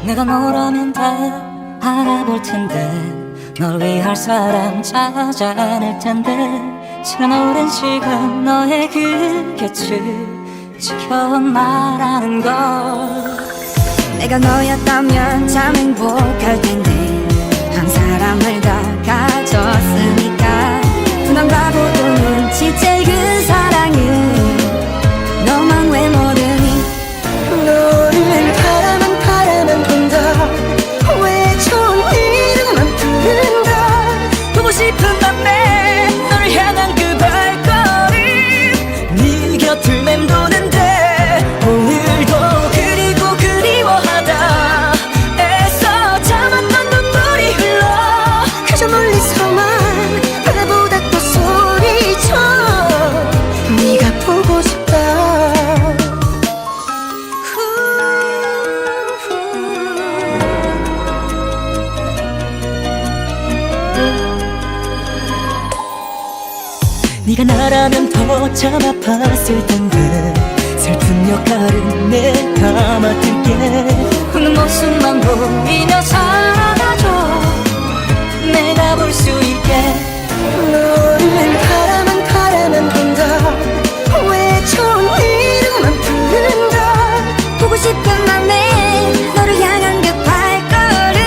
내가 너라면 다 알아볼 텐데 널 위할 사람 찾아낼 텐데 지난 오랜 시간 너의 그 곁을 지켜나라는 걸 내가 너였다면 참 행복할 텐데 한 사람을 다 가졌으니까 분한 바보도 눈치챌 그 사랑은 너만 왜 모르니 너를 바라만 본다 왜 좋은 이름만 부른다 보고 싶은 밤에 너를 향한 그 발걸음 네 곁을 맴도는데 오늘도 그리고 그리워하다 애써 참았던 눈물이 흘러 그저 멀리서만 바라보다 또 소리쳐 네가 보고 싶다 네가 나라면 더 참 아팠을 텐데 슬픈 역할은 내가 맡을게 웃는 모습만 보이며 살아가줘 내가 볼 수 있게 너를 바라만 본다 왜 좋은 이름만 부른다 보고 싶은 맘에 너를 향한 그 발걸음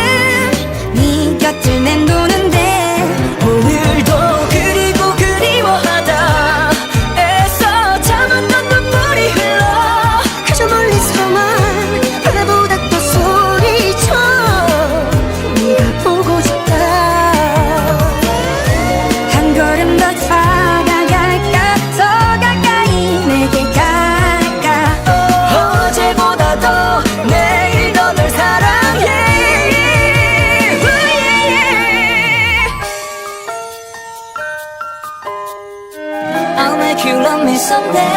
네 곁을 맴도는데 오늘도 그리고 그리워하다 애써 참았던 눈물이 흘러 그저 멀리서만 바라보다 또 소리쳐 네가 보고 싶다 한 걸음 더 다가갈까 더 가까이 내게 가까 어제보다 더 내일 더 널 사랑해 I'll make you love me someday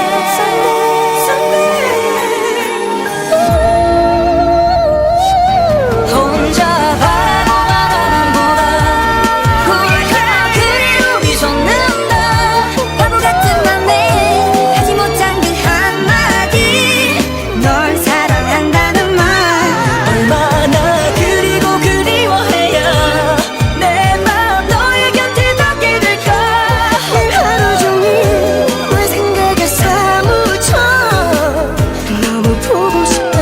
혼자 바라보만 보다 우리가 그리움이 솟는다 바보 같은 맘에 하지 못한 그 한마디 널 사랑한다는 말 얼마나 그리고 그리워해야 내 맘 너의 곁에 닿게 될까 늘 하루 종일 내 생각에 사무쳐 너무 보고 싶다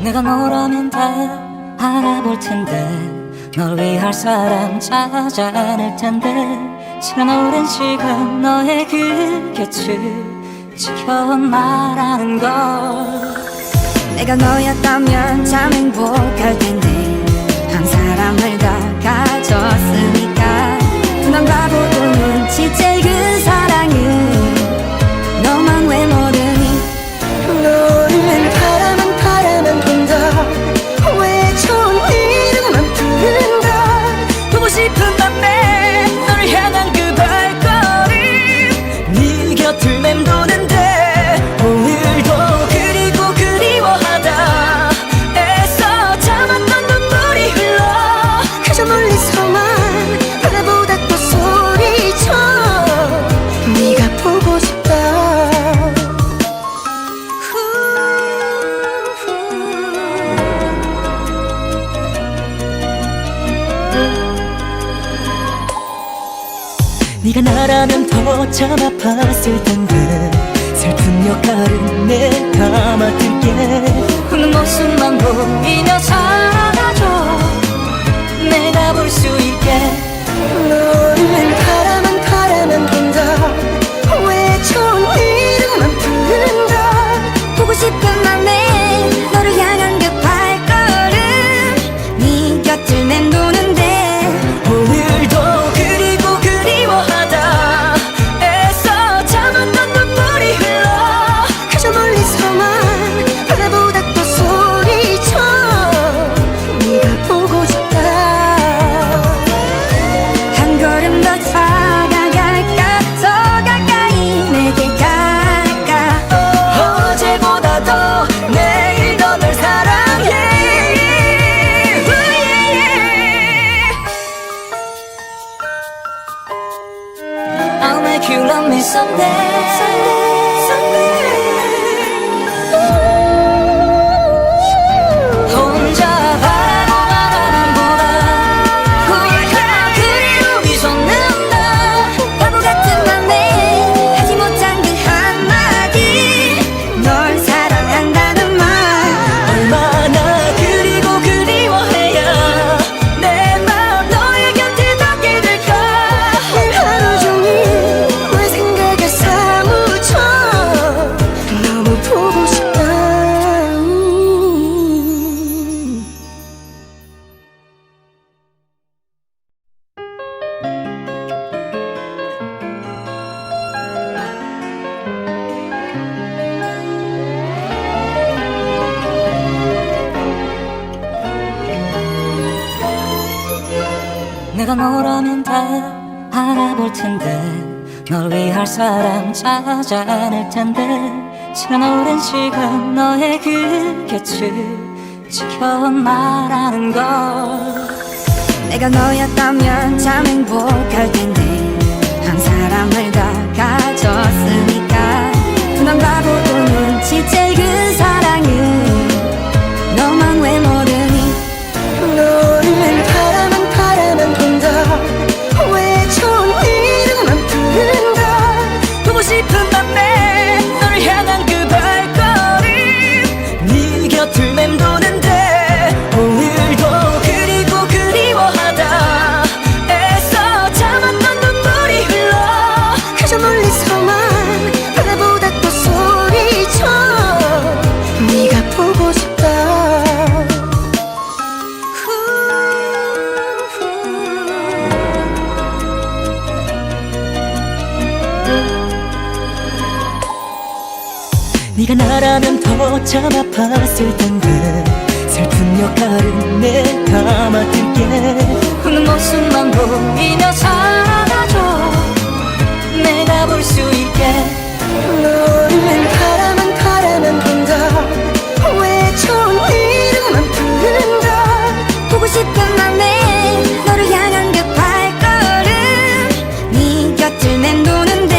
내가 너라면 다 알아볼 텐데 널 위할 사람 찾아낼 텐데 지난 오랜 시간 너의 그 곁을 지켜나라는 걸 내가 너였다면 참 행복할 텐데 한 사람을 다 가졌으니까 분한 바보도 눈치챌 그 사랑은 너만 왜 모르니 너를 바라만 본다 왜 좋은 이름만 부른다 보고 싶은 밤에 너를 향한 그 발걸음 네 곁을 맴도는데 오늘도 그리고 그리워하다 애써 참았던 눈물이 흘러 그저 멀리서만 바라보다 또 소리쳐 네가 보고 싶다 네가 나라면 더 참 아팠을 텐데 슬픈 역할은 내가 맡을게 웃는 모습만 보이며 살아가줘 내가 볼 수 있게 너를 바라만 본다 왜 좋은 이름만 부른다 보고 싶은 맘에 너를 향한 그 발걸음 네 곁을 맴도는데 오늘도 그리고 그리워하다 애써 참았던 눈물이 흘러 그저 멀리서만 내가 너라면 다 알아볼 텐데 널 위할 사람 찾아낼 텐데 지난 오랜 시간 너의 그 곁을 지켜나라는 걸 내가 너였다면 참 행복할 텐데 한 사람을 다 가졌으니까 난 바보도 눈치챌 그 사랑을 너만 왜 모르니 너를 바라만 바라만 본다 왜 좋은 이름만 부른다 보고 싶은 밤에 너를 향한 그 발걸음 네 곁을 맴도는데 오늘도 그리고 그리워하다 애써 참았던 눈물이 흘러 그저 멀리서만 바라보다 또 소리쳐 네가 보고 싶다 네가 나라면 더 참 아팠을 텐데 슬픈 역할은 내가 맡을게 웃는 모습만 보이며 살아줘 내가 볼 수 있게 너를 바라만 바라만 본다 왜 좋은 이름만 부른다 보고 싶은 맘에 너를 향한 그 발걸음 네 곁을 맴도는데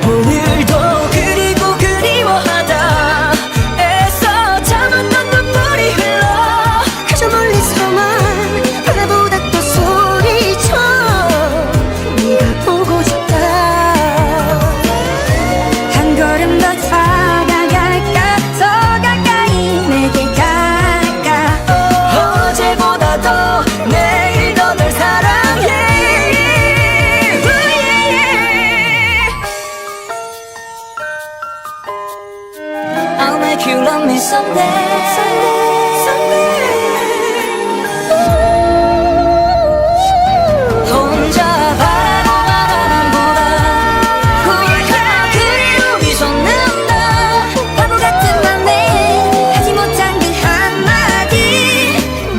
오늘도 그리고 그리워하다 애써 참았던 눈물이 흘러 그저 멀리서만 바라보다 또 소리쳐 네가 보고 싶다 한 걸음 더 다가갈까 더 가까이 내게 갈까 어제보다 더 내일 더 널 사랑해 I'll make you love me someday 혼자 바라만 보다 굴까 그리움이 솟는다 바보 같은 맘에 하지 못한 그 한마디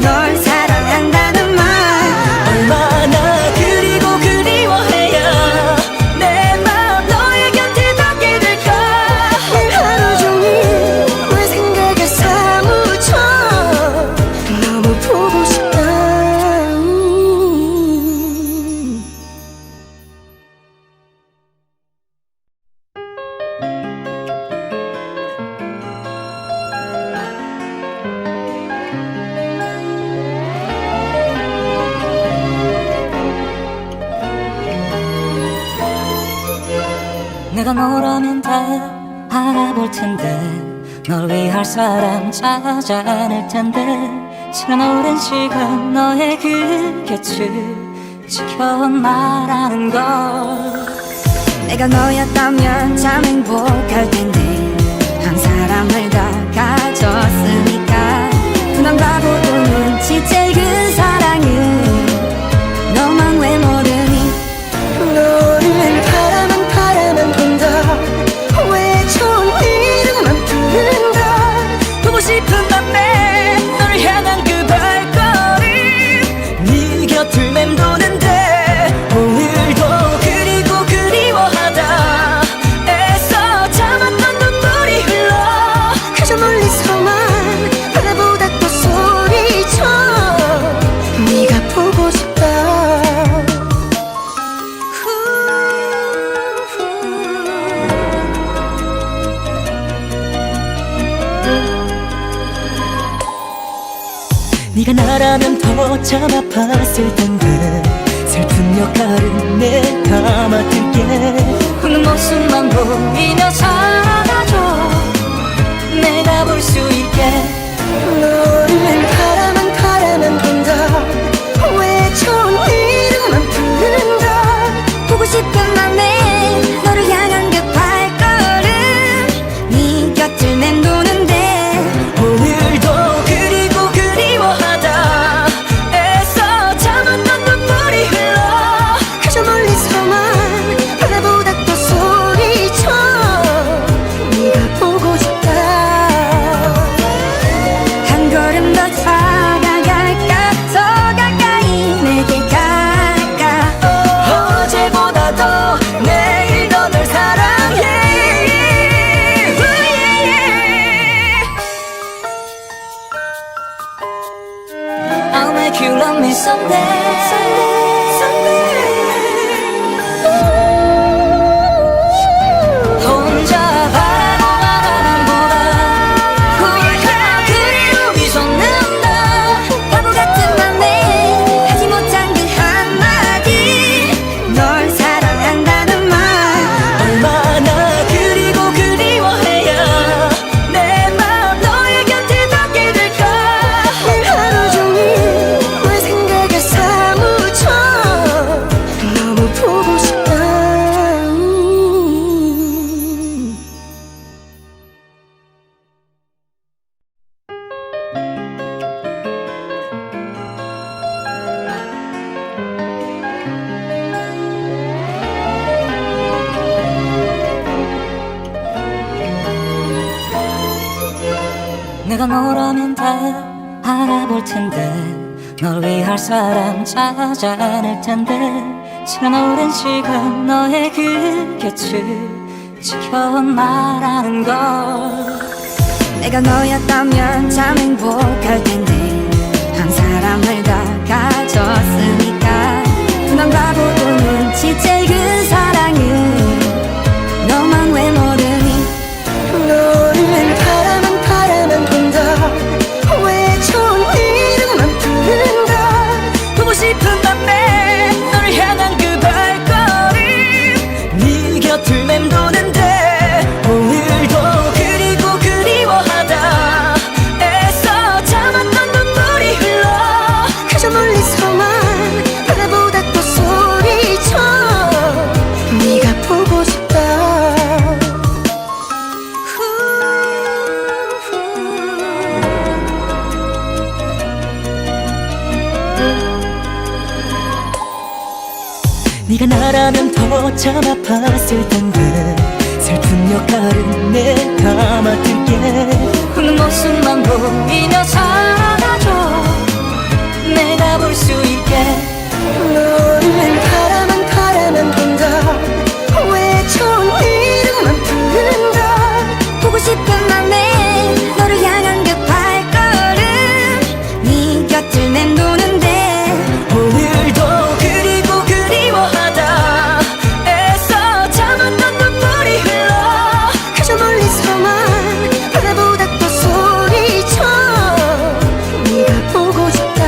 널 사랑한다는 말 얼마나 그리고 그리워해야 내 맘 너의 곁에 닿게 될까 하루 종일 내 생각에 사무쳐 너무 보고 싶다 내가 너라면 다 알아볼 텐데 널 위할 사람 찾아낼 텐데 지난 오랜 시간 너의 그 곁을 지켜나라는 걸 내가 너였다면 참 행복할 텐데 한 사람을 다 가졌으니까 난 바보도 눈치챌 그 사랑을 너만 왜 모르니 너를 바라만 바라만 본다 왜 좋은 이름만 부른다 보고 싶은 밤에 너를 향한 그 발걸음 네 곁을 맴도는데 오늘도 그리고 그리워하다 애써 참았던 눈물이 흘러 그저 멀리서만 바라보다 또 소리쳐 네가 보고 싶다 네가 나라면 더 참 아팠을 텐데 슬픈 역할은 내가 맡을게 웃는 모습만 보이며 살아줘 내가 볼 수 있게 너를 바라만 바라만 본다 왜 좋은 이름만 부른다 보고 싶은 맘에 너를 향한 그 발걸음 네 곁을 맴도는데 오늘도 그리고 그리워하다 애써 참았던 눈물이 흘러 그저 멀리서만 바라보다 또 소리쳐 내가 너라면 다 알아볼 텐데 널 위할 사람 찾아낼 텐데 지난 오랜 시간 너의 그 곁을 지켜온 나라는 걸 내가 너였다면 참 행복할 텐데 한 사람을 다 가졌으니까 난 바보도 눈치챌 그 사랑을 너만 왜 모르니 너를 바라만 바라만 본다 왜 좋은 이름만 부른다 보고 싶은 밤에 너를 향한 그 발걸음 네 곁을 맴도는데 오늘도 그리고 그리워하다 애써 참았던 눈물이 흘러 그저 멀리서만 바라보다 또 소리쳐 네가 보고 싶다 네가 나라면 더 참 아팠을 텐데 슬픈 역할은 내가 맡을게 웃는 모습만 보이며 살아줘 내가 볼 수 있게 너를 바라만 바라만 본다 왜 좋은 이름만 부른다 보고 싶은 맘에 너를 향한 그 발걸음 네 곁을 맴도는데 오늘도 그리고 그리워하다 애써 참았던 눈물이 흘러 그저 멀리서만 바라보다 또 소리쳐 네가 보고 싶다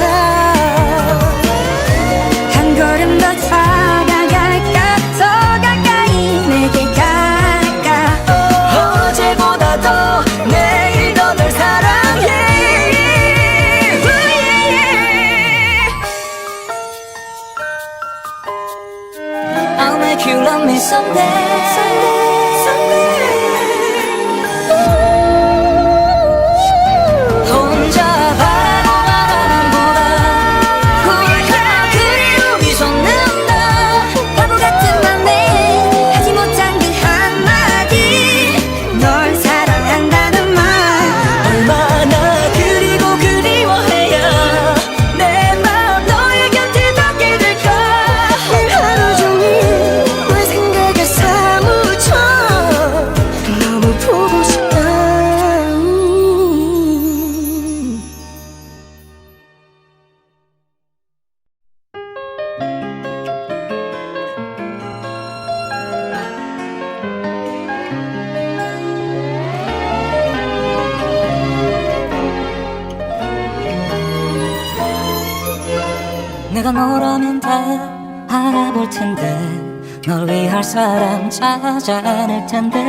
한 걸음 더 다가갈까 더 가까이 내게 갈까 어제보다 더 내일 더 널 사랑해 I'll make you love me someday 혼자 바라보만 보다 후회가 그리움이 솟는다 바보 같은 맘에 하지 못한 그 한마디 널 사랑한다는 말 얼마나 그리고 그리워해야 내 마음 너의 곁에 닿게 될까 하루 종일 내 생각에 사무쳐 너무 보고 싶다 내가 너라면 다 알아볼 텐데 널 위할 사람 찾아낼 텐데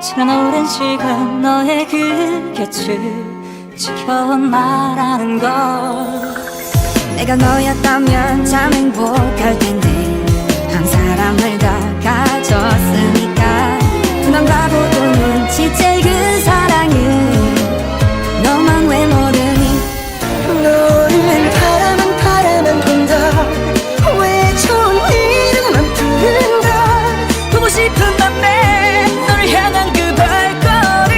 지난 오랜 시간 너의 그 곁을 지켜온 나라는 걸 내가 너였다면 참 행복할 텐데 한 사람을 다 가졌으니까 난 바보도 눈치챌 그 사랑을 너만 왜 모르니 너를 바라만 바라만 본다 왜 좋은 이름만 부른다 보고 싶은 밤에 너를 향한 그 발걸음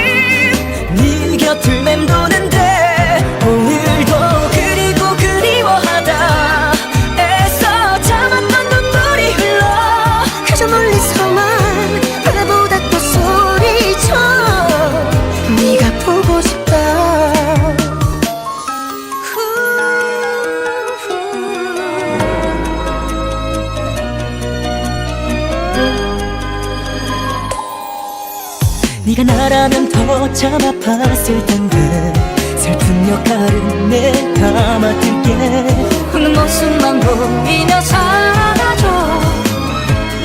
네 곁을 맴도는데 오늘도 그리고 그리워하다 애써 참았던 눈물이 흘러 그저 멀리서만 바라보다 또 소리쳐 네가 보고 싶다 네가 나라면 더 참 아팠을 텐데 슬픈 역할은 내가 맡을게 웃는 모습만 보이며 살아줘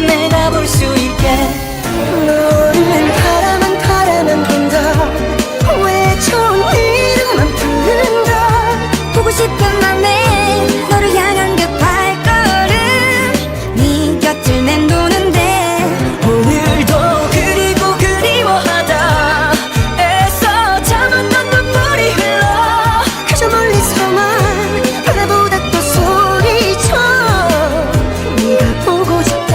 내가 볼 수 있게 너를 바라만 바라만 본다 왜 좋은 이름만 부른다 보고 싶은 맘에 너를 향한 그 발걸음 네 곁을 맴도는데 오늘도 그리고 그리워하다 애써 참았던 눈물이 흘러 그저 멀리서만 바라보다 또 소리쳐 네가 보고 싶다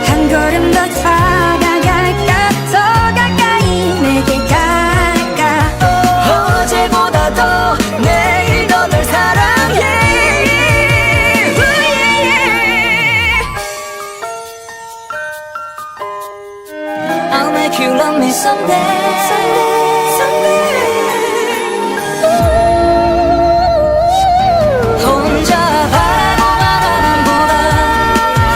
한 걸음 I'll make you love me someday, 혼자 바라보다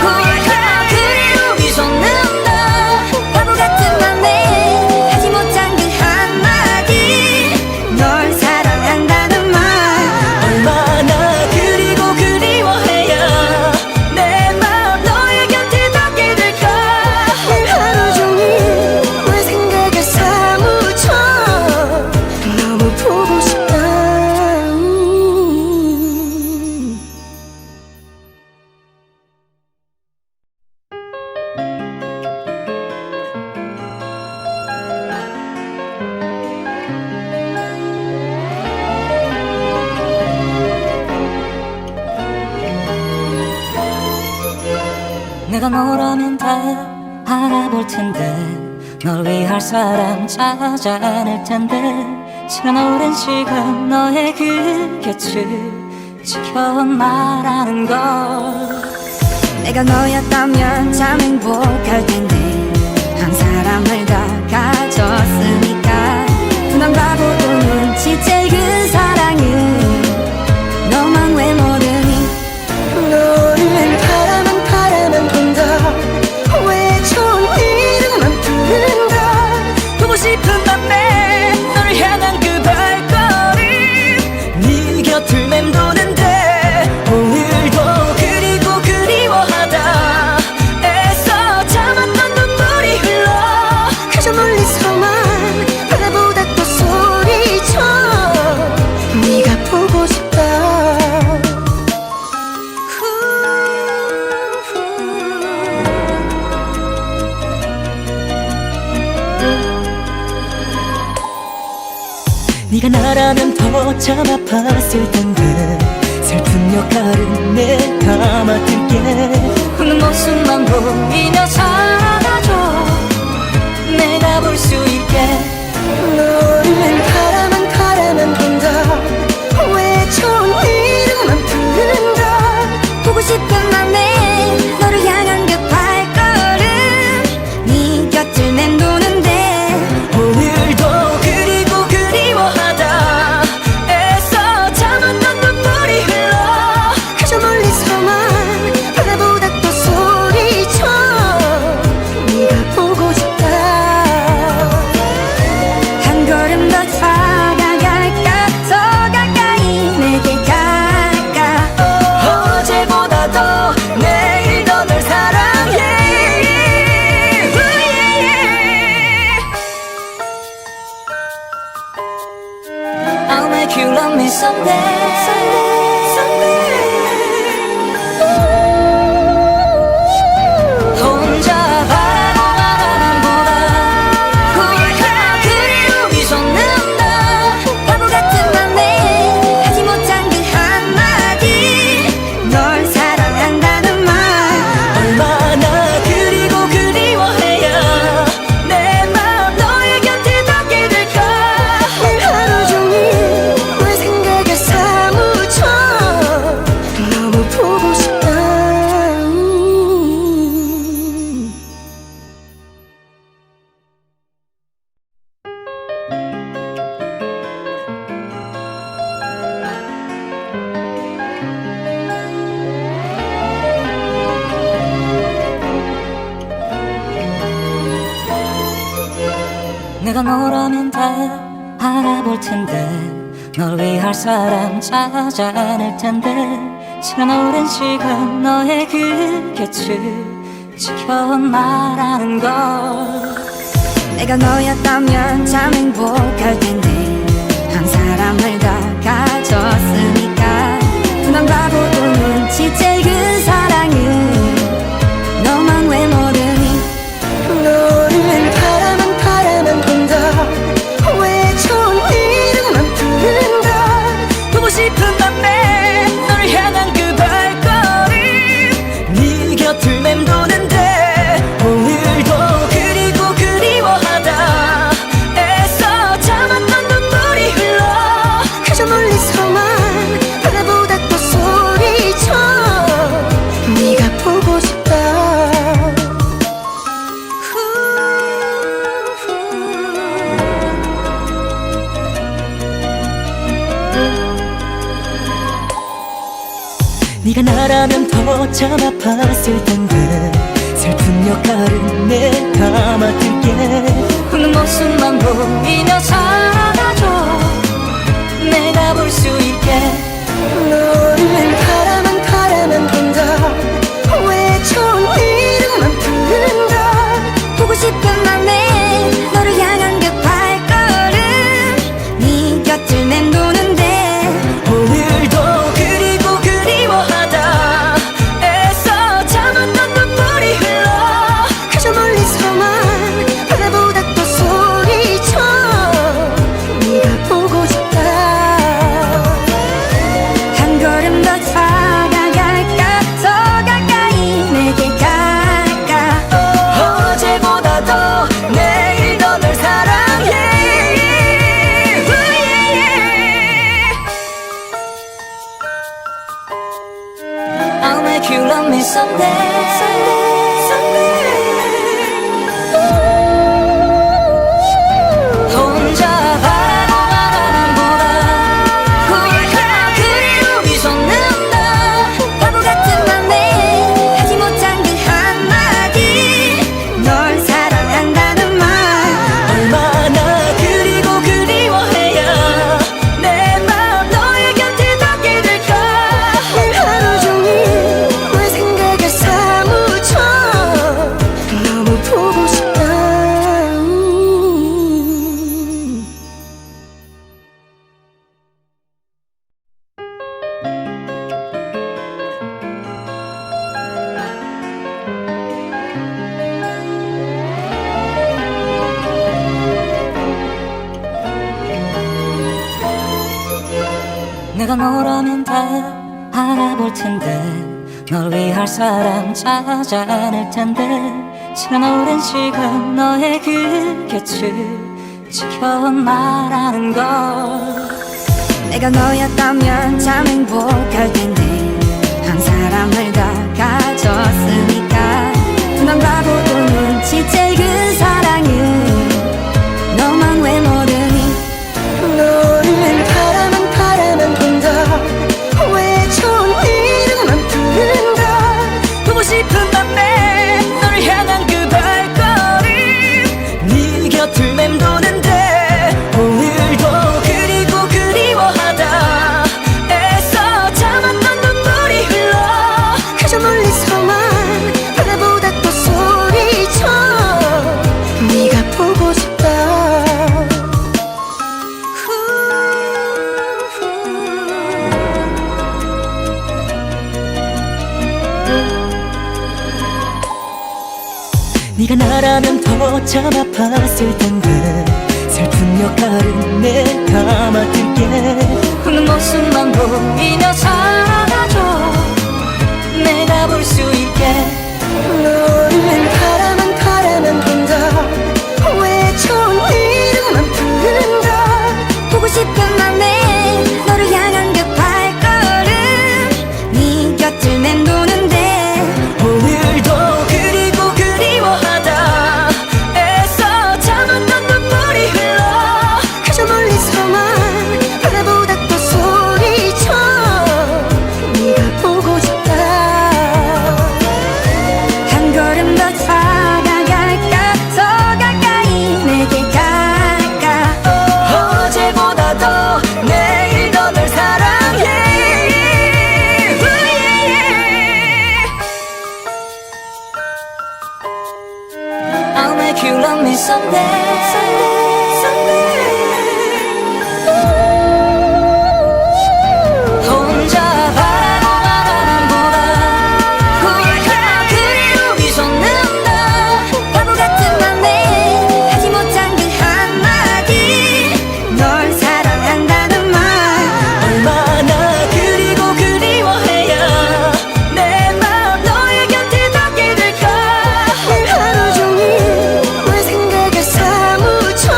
홀가 그리움이 솟는다 바보 같은 맘에 하지 못한 그 한마디 널 사랑한다는 말 얼마나 그리고 그리워해야 내 맘 너의 곁에 닿게 될까. 하루 종일 내 생각에 사무쳐 너무 보고 싶다. 내가 너라면 다 알아볼 텐데 널 위할 사람 찾아낼 텐데 지난 오랜 시간 너의 그 곁을 지켜나라는 걸. 내가 너였다면 참 행복할 텐데 한 사람을 다 가졌으니까 난 바보도 눈치챌 그 사랑은 너만 왜 모르니 너를 바라만 본다. 왜 좋은 이름만 부른다. 보고 싶은 밤에 너를 향한 그 발걸음 네 곁을 맴도는데 오늘도 그리고 그리워하다 애써 참았던 눈물이 흘러 그저 멀리서만 바라보다 또 소리쳐 네가 보고 싶다. 네가 나라면 더 참 아팠을 텐데 슬픈 역할은 내가 맡을게. 웃는 모습만 보이며 살아가줘 내가 볼 수 있게. 너를 바라만 본다. 왜 좋은 이름만 부른다. 보고 싶은 맘에 너를 향한 그 발걸음 네 곁을 맴도는데 오늘도 그리고 그리워하다 애써 참았던 눈물이 흘러 그저 멀리서만 바라보다 또 소리쳐 네가 보고 싶다. 한 걸음 더 다가갈까 더 가까이 내게 가까 어제보다 더 내일 더 널 사랑해. I'll make you love me someday. 혼자 바라보다 홀가 그리움이 솟는다 바보 같은 맘에 하지 못한 그 한마디 널 사랑한다는 말 얼마나 그리고 그리워해야 내 맘 너의 곁에 닿게 될까. 하루 종일 내 생각에 사무쳐 너무 보고 싶다. 내가 너라면 다 알아볼 텐데 널 위할 사람 찾아낼 텐데 지난 오랜 시간 너의 그 곁을 지켜나라는 걸. 내가 너였다면 참 행복할 텐데 한 사람을 다 가졌으니까 난 바보도 눈치챌 그 사랑은 너만 왜 모르니 너를 바라만 본다. 왜 좋은 이름만 부른다. 보고 싶은 밤에 너를 향한 그 발걸음 네 곁을 맴도는데 오늘도 그리고 그리워하다 애써 참았던 눈물이 흘러 그저 멀리서만 바라보다 또 소리쳐 네가 나라면 더 참 아팠을 텐데 슬픈 역할은 내가 맡을게. 웃는 모습만 보이며 살아줘. 내가 볼 수 있게. 너를 바라만 바라만 본다. 외쳐온 이름만 부른다. 보고 싶은 맘에 너를 향한 그 발걸음 네 곁을 맴도는데 오늘도 그리고 그리워하다 애써 참았던 눈물이 흘러. 그저 멀리서만 바라보다 또 소리쳐. 네가 보고 싶다. 한 걸음 더 다가갈까 더 가까이 내게 갈까. 어제보다 더 내일 더 널 사랑해. I'll make you love me someday. 혼자 바라보만 보다 우리가 그리움이 솟는다. 바보 같은 맘에 하지 못한 그 한마디 널 사랑한다는 말. 얼마나 그리고 그리워해야 내 맘 너의 곁에 닿게 될까. 하루 종일 내 생각에 사무쳐. 너무 보고 싶다. 내가 너라면 다 알아볼 텐데 널 위할 사람 찾아낼 텐데 지난 오랜 시간 너의 그 곁을 지켜온 나라는 걸. 내가 너였다면 참 행복할 텐데 한 사람을 더 가졌으니까 난 바보도 눈치챌 그 사랑은 너만 왜 모르니. 너를 바라만 바라만 본다. 외쳐온 이름만 부른다. 보고 싶은 맘에 너를 향한 그 발걸음 네 곁을 맴도는데 오늘도 그리고 그리워하다 애써 참았던 눈물이 흘러. 그저 멀리서만 바라보다 또 소리쳐. 네가 보고 싶다. 네가 나라면 더 참 아팠을 텐데 슬픈 역할은 내가 맡을게. 웃는 모습만 보이며 살아줘. 내가 볼 수 있게. 너를 바라만 바라만 본다. 외쳐온 이름만 부른다. 보고 싶은 맘에 너를 향한 그 발걸음 네 곁을 맴도는데 오늘도 그리고 그리워하다 애써 참았던 눈물이 흘러. 그저 멀리서만 바라보다 또 소리쳐. 네가 보고 싶다. 한 걸음 더 다가갈까 더 가까이 내게 갈까. 어제보다 더 내일 더 널 사랑해. I'll make you love me someday. 혼자 바라보만 보다 우리가 그리움이 솟는다. 바보 같은 맘에 하지 못한 그 한마디 널 사랑한다는 말. 얼마나 그리고 그리워해야 내 맘 너의 곁에 닿게 될까. 하루 종일 내 생각에 사무쳐.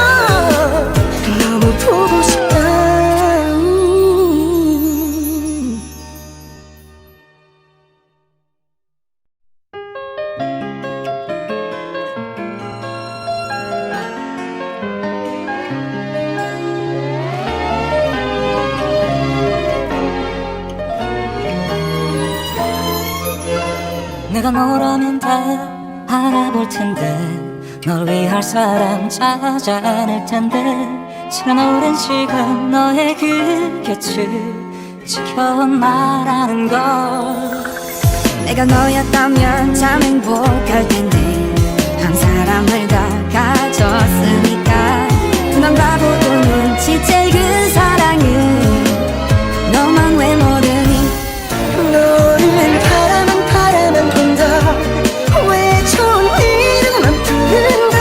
내가 너라면 다 알아볼 텐데 널 위할 사람 찾아낼 텐데 지난 오랜 시간 너의 그 곁을 지켜나라는 걸 내가 너였다면 참 행복할 텐데 한 사람을 다 가졌으니까 그만 바보도 눈치챌 그 사랑은 너만 왜 모르니 너를 바라만 바라만 본다 왜 좋은 이름만 부른다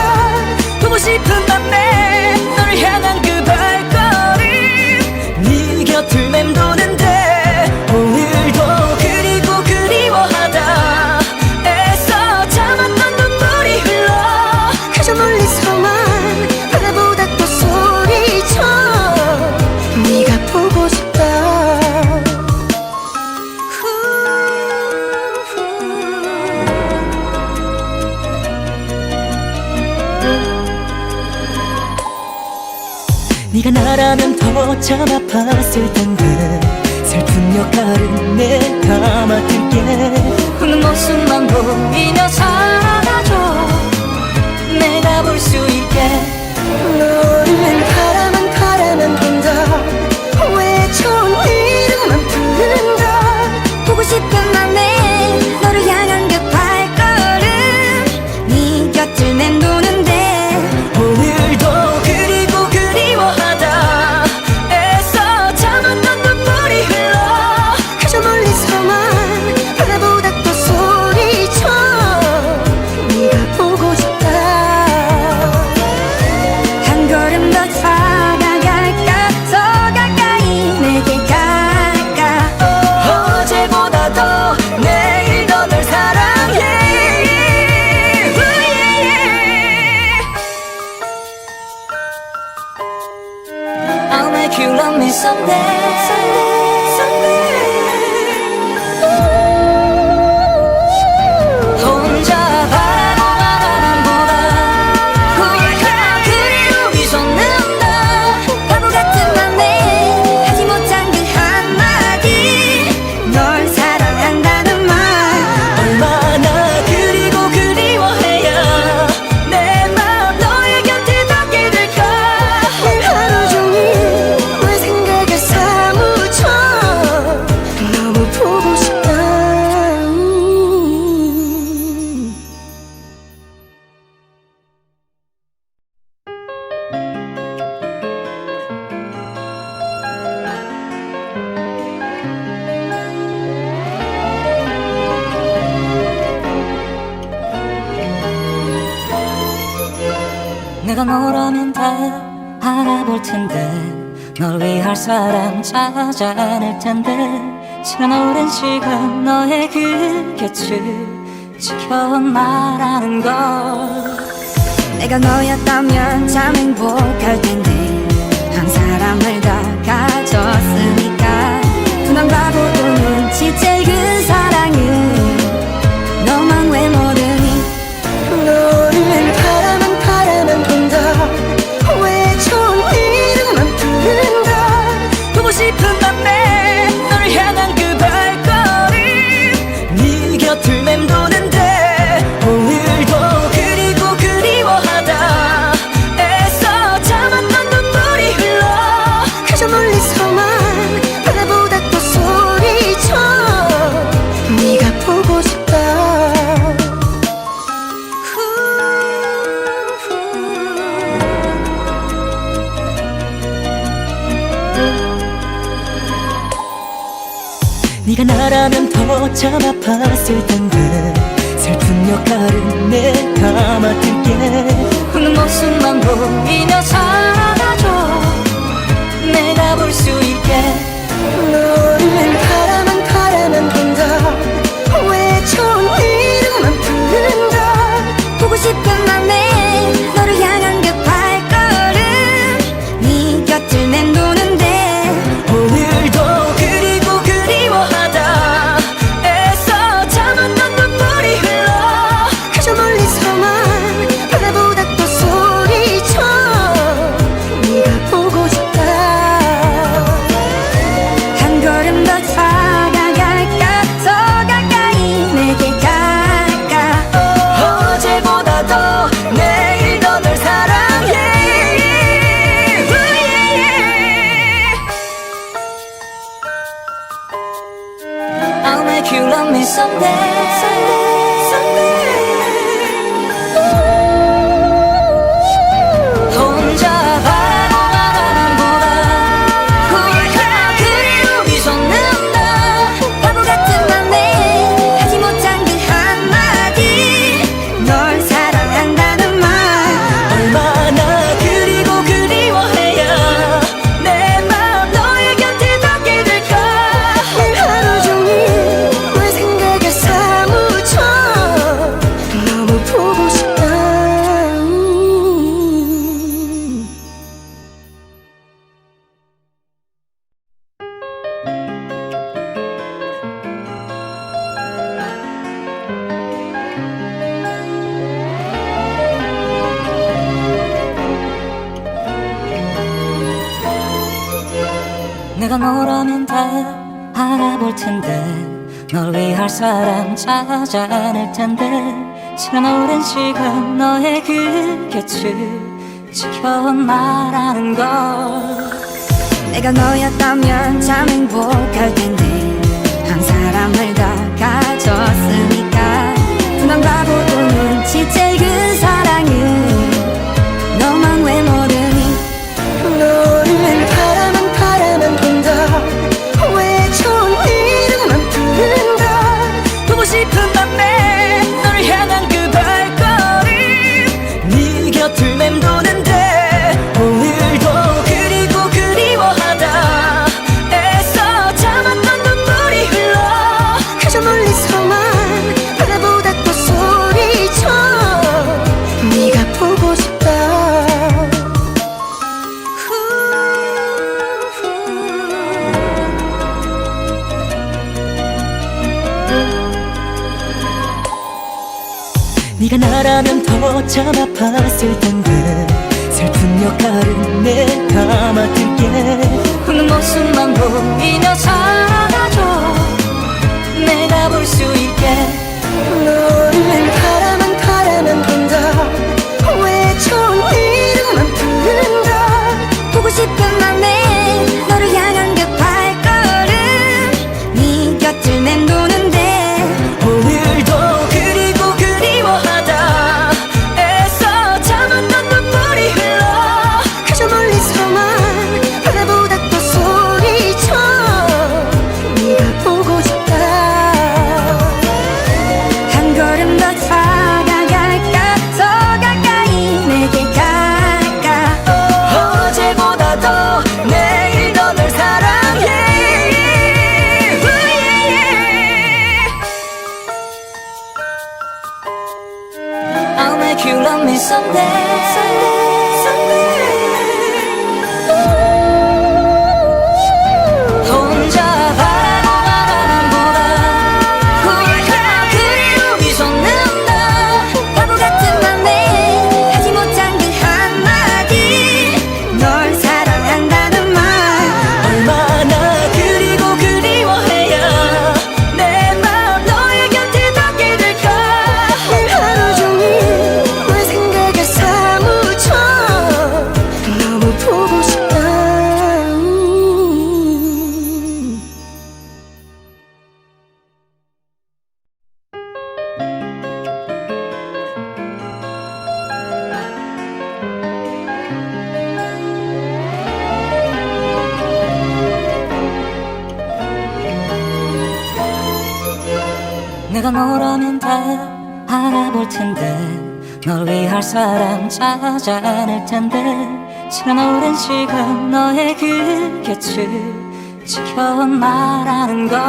보고 싶은 밤에 너를 향한 그 발걸음 네 곁을 맴도는데 오늘도 그리고 그리워하다 애써 참았던 눈물이 흘러 그저 멀리서만 바라보다 또 소리쳐 네가 보고 싶다 네가 나라면 더 참 아팠을 텐데 슬픈 역할은 내가 맡을게 웃는 모습만 보이며 살아가줘 내가 볼 수 있게 너를 바라만 바라만 본다 왜 좋은 이름만 부른다 보고 싶은 맘에 너를 향한 그 발걸음 네 곁을 맴도는데 오늘도 그리고 그리워하다 애써 참았던 눈물이 흘러 그저 멀리서만 바라보다 또 소리쳐 네가 보고 싶다 한 걸음 더 다가갈까 더 가까이 내게 갈까 어제보다 더 내일 더 널 사랑해 I'll make you love me someday 혼자 바라보만 보다 후회가 그리움이 솟는다 바보 같은 맘에 하지 못한 그 한마디 널 사랑한다는 말 얼마나 그리고 그리워해야 내 맘 너의 곁에 닿게 될까 늘 하루 종일 널 생각에 사무쳐 너무 보고 싶다 내가 너라면 다 알아볼 텐데 널 위할 사람 찾아낼 텐데 지난 오랜 시간 너의 그 곁을 지켜나라는 걸 내가 너였다면 참 행복할 텐데 한 사람을 다 가졌으니까 그만 바보도 눈치챌 그 사랑은 너만 왜 모르니 너를 바라만 바라만 본다 왜 좋은 이름만 부른다 보고 싶은 밤에 너를 향한 그 발걸음 네 곁을 맴도는데 오늘도 그리고 그리워하다 애써 참았던 눈물이 흘러 그저 멀리서만 바라보다 또 소리쳐 네가 보고 싶다 네가 나라면 더 참 아팠을 텐데 슬픈 역할은 내가 맡을게 웃는 모습만 보이며 살아가줘 내가 볼 수 있게 너를 바라만 바라만 본다 왜 좋은 이름만 부른다 보고 싶은 맘에 너를 향한 그 발걸음 네 곁을 맴도는데 오늘도 그리고 그리워하다 애써 참았던 눈물이 흘러 그저 멀리서만 바라보 혼자 바라보는 보다 훌륭한 그리움이 솟는다. 바보 같은 맘에 하지 못한 그 한마디 널 사랑한다는 말 얼마나 그리고 그리워해야 내 맘 너의 곁에 닿게 될까. 하루 종일 내 생각에 사무쳐 너무 보고 싶다. 내가 너라면 다 알아볼 텐데 널 위할 사람 찾아낼 텐데 지난 오랜 시간 너의 그 곁을 지켜온 나라는 걸. 내가 너였다면 참 행복할 텐데 한 사람을 더 가졌으니까 난 바보도 눈치챌 그 사랑은 너만 왜 모르니. 너를 바라만 본다. 왜 좋은 이름만 부른다. 보고 싶은 맘에 너를 향한 그 발걸음 네 곁을 맴도는데 오늘도 그리고 그리워하다 애써 참았던 눈물이 흘러. 그저 멀리서만 바라보다 또 소리쳐 네가 보고 싶다. 네가 나라면 더 참 아팠을 텐데 슬픈 역할은 내가 맡을게. 웃는 모습만 보이며 살아줘 내가 볼 수 있게. 너를 바라만 본다. 왜 좋은 이름만 부른다. 보고 싶은 맘에 너를 향한 그 발걸음 네 곁을 맴도는데 오늘도 그리고 그리워하다 애써 참았던 눈물이 흘러. 그저 멀리서만 바라보다 또 소리쳐 네가 보고 싶다. 한 걸음 더 다가갈까. 더 가까이 내게 갈까. 어제보다 더 내일 더 널 사랑해. I'll make you love me someday. 혼자 바라보는 보다 훌륭한 그리움이 솟는다. 바보 같은 맘에 하지 못한 그 한마디 널 사랑한다는 말 얼마나 그리고 그리워해야 내 맘 너의 곁에 닿게 될까. 하루 종일 내 생각에 사무쳐 너무 보고 싶다. 내가 너라면 다 알아볼 텐데 널 위할 사람 찾아낼 텐데 지난 오랜 시간 너의 그 곁을 지켜온 나라는 걸.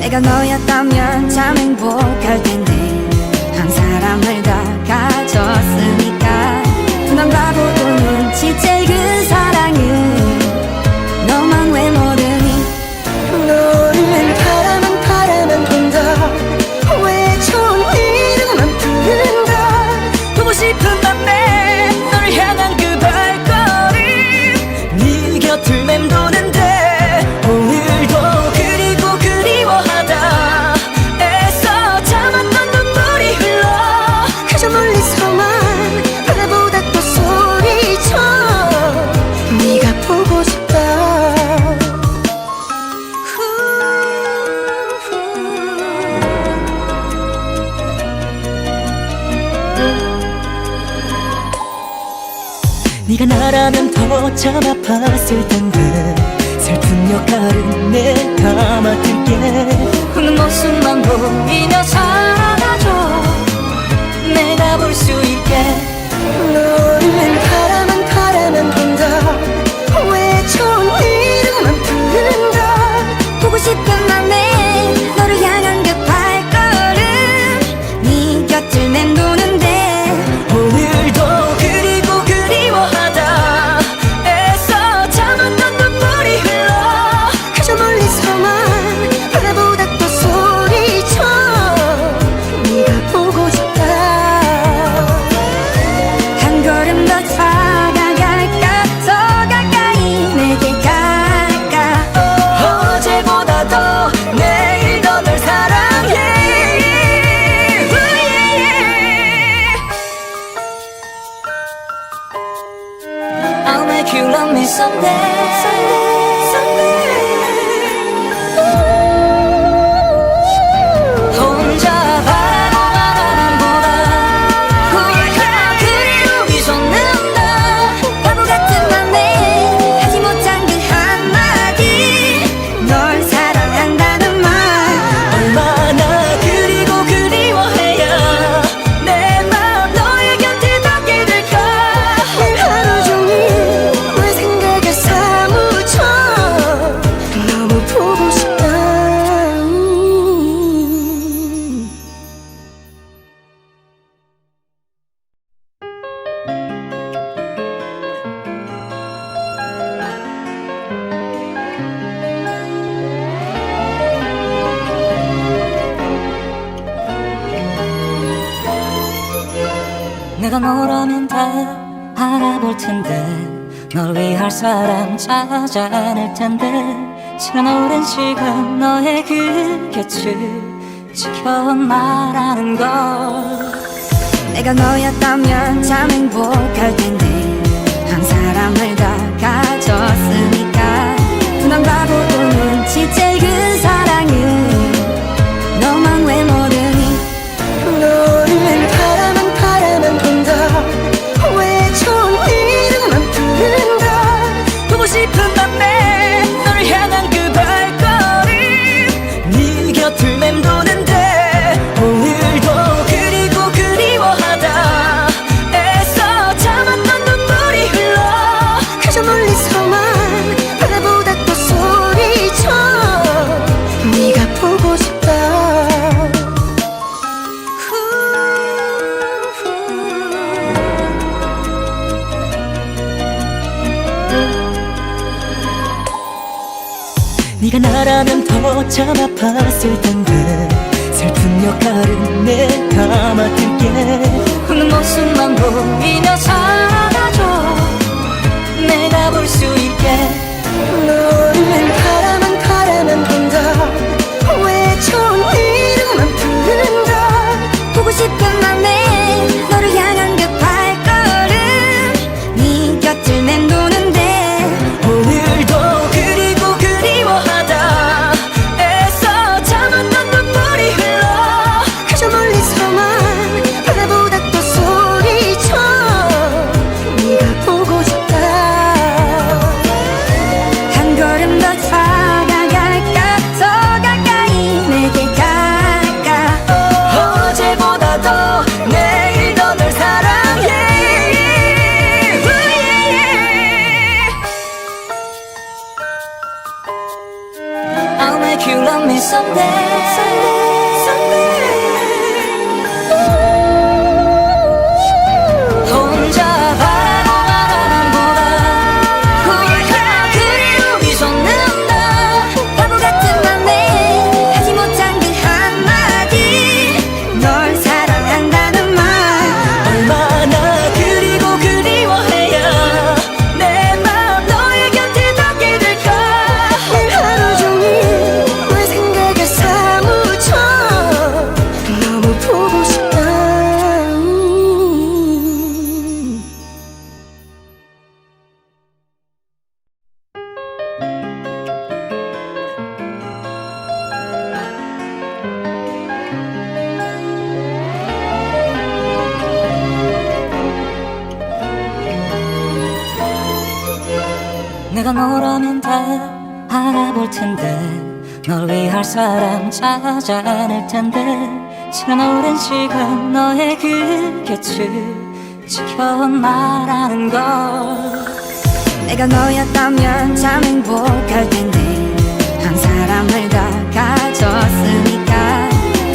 내가 너였다면 참 행복할 텐데 한 사람을 더 가졌으니까 난 바보도 눈치챌 그 사랑은 너만 왜 모르니. 너를 바라만 본다. 왜 좋은 이름만 부른다. 보고 싶은 맘에 너를 향한 그 발걸음 네 곁을 맴도는데 오늘도 그리고 그리워하다 애써 참았던 눈물이 흘러. 그저 멀리서만 바라보다 또 소리쳐 네가 보고 싶다. 네가 나라면 더 참 아팠을 텐데 슬픈 역할은 내가 맡을게. 우는 모습만 보이며 살아줘 내가 볼 수 있게. 너를 바라만 본다. 왜 좋은 이름만 부른다. 보고 싶은 맘에 너를 향한 그 발걸음 네 곁을 맴도는데 오늘도 그리고 그리워하다 애써 참았던 눈물이 흘러. 그저 멀리서만 바라보다 또 소리쳐 네가 보고 싶다. 한 걸음 더 다가갈까 더 가까이 내게 갈까. 어제보다 더 내일 더 널 사랑해. I'll make you love me someday. 혼자 바라보는 바람보다 그리움이 솟는다. 바보 같은 맘에 하지 못한 그 한마디 널 사랑한다는 말. 얼마나 그리고 그리워해야 내 맘 너의 곁에 닿게 될까. 늘 하루 종일 내 생각에 사무쳐 너무 보고 싶다. 내가 너라면 다 알아볼 텐데 널 위할 사람 찾아낼 텐데 지난 오랜 시간 너의 그 곁을 지켜온다라는 걸. 내가 너였다면 참 행복할 텐데 한 사람을 다 가졌으니까 둔한 바보도 눈치챌 그 사랑은 너만 왜 모르니. 너를 바라만 본다. 왜 좋은 이름만 부른다. 보고 싶은 맘에 너를 향한 그 발걸음 네 곁을 맴도는데 오늘도 그리고 그리워하다 애써 참았던 눈물이 흘러. 그저 멀리서만 바라보다 또 소리쳐 네가 보고 싶다. 네가 나라면 더 참 아팠을 텐데 슬픈 역할은 내가 맡을게. 우는 모습만 보이며 살아줘 내가 볼 수 있게. 너를 바라만 본다. 왜 좋은 이름만 부른다. 보고 싶은 맘에 너를 향한 그 발걸음 네 곁을 맴도는데 오늘도 그리고 그리워하다 애써 참았던 눈물이 흘러. 그저 멀리서만 바라보다 또 소리쳐 네가 보고 싶다. 한 걸음 더 다가갈까 더 가까이 내게 갈까. 어제보다 더 내일 더 널 사랑해. I'll make you love me someday. 혼자 바라보는 바람보다 그리움이 솟는다. 바보 같은 맘에 하지 못한 그 한마디 널 사랑한다는 말. 얼마나 그리고 그리워해야 내 맘 너의 곁에 닿게 될까. 늘 하루 종일 내 생각에 사 내가 너라면 다 알아볼 텐데 널 위할 사람 찾아낼 텐데 지난 오랜 시간 너의 그 곁을 지켜나라는 걸 내가 너였다면 참 행복할 텐데 한 사람을 더 가졌으니까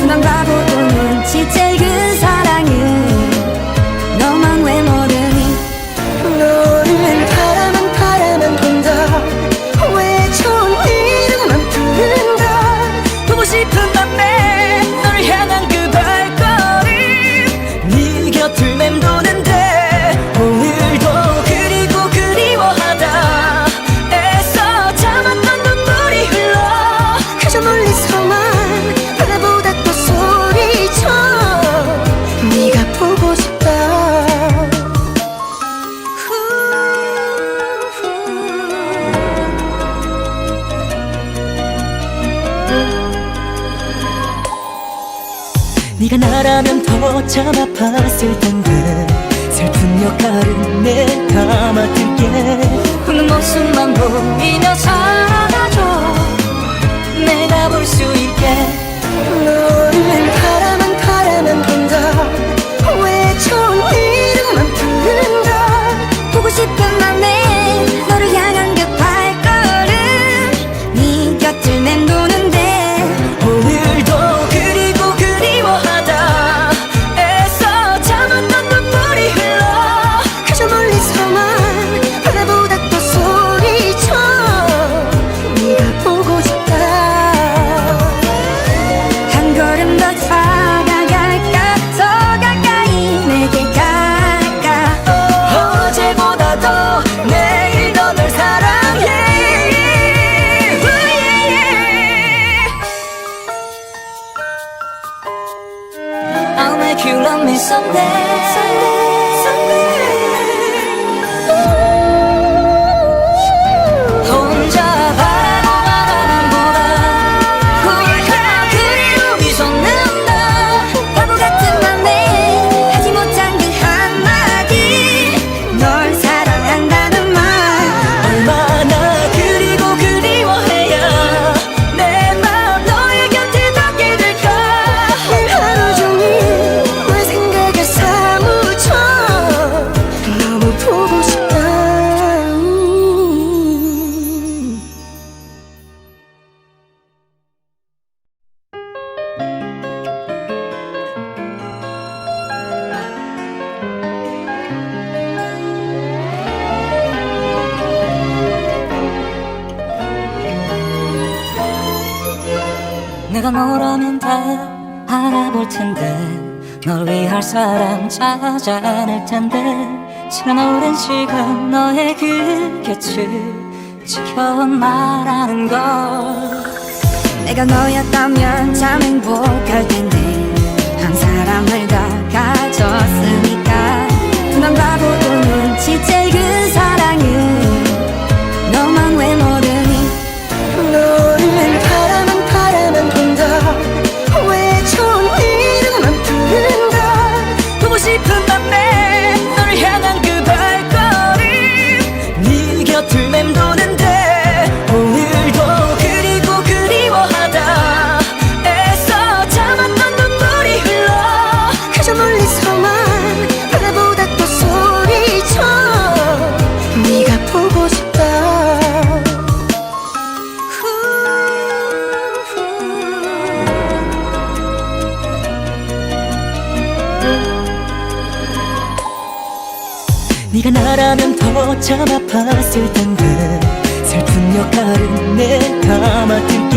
난 바보도 눈치챌 그 사랑은 너만 왜 모르니 너를 바라만 본다 왜 좋은 이름만 부른다 보고 싶은 밤에 너를 향한 그 발걸음 네 곁을 맴도는데 오늘도 그리고 그리워하다 애써 참았던 눈물이 흘러 그저 멀리서만 바라보다 또 소리쳐 네가 보고 싶다 네가 나라면 더 참 아팠을 텐데 슬픈 역할은 내가 맡을게 웃는 모습만 보이며 살아줘 내가 볼 수 있게 너를 바라만 본다 왜 좋은 이름만 부른다 보고 싶은 맘에 너를 향한 그 발걸음 네 곁을 맴도는데 오늘도 그리고 그리워하다 애써 참았던 눈물이 흘러 그저 멀리서만 바라보다 또 소리쳐 네가 보고 싶다 한 걸음 더 다가갈까 더 가까이 내게 가까 어제보다 더 내일 더 널 사랑해 I'll make you love me 혼자 바라보만 보다 울까 그리움이 솟는다 바보 같은 맘에 하지 못한 그 한마디 널 사랑한다는 말 얼마나 그리고 그리워해야 내 맘 너의 곁에 닿게 될까 하루 종일 내 생각에 사무쳐 너무 보고 싶다 내가 너라면 다 알아볼 텐데 널 위할 사람 찾아낼 텐데 지난 오랜 시간 너의 그 곁을 지켜나라는 걸 내가 너였다면 참 행복할 텐데 한 사람을 더 가졌으니까 난 바보도 눈치챌 그 사랑은 너만 왜 모르니 너를 바라만 본다 왜 좋은 이름만 부른다 보고 싶은 밤에 너를 향한 그 발걸음 네 곁을 맴도는데 오늘도 그리고 그리워하다 애써 참았던 눈물이 흘러 그저 멀리서만 바라보다 또 소리쳐 네가 보고 싶다 네가 나라면 더 참 아팠을 텐데 슬픈 역할은 내가 맡을게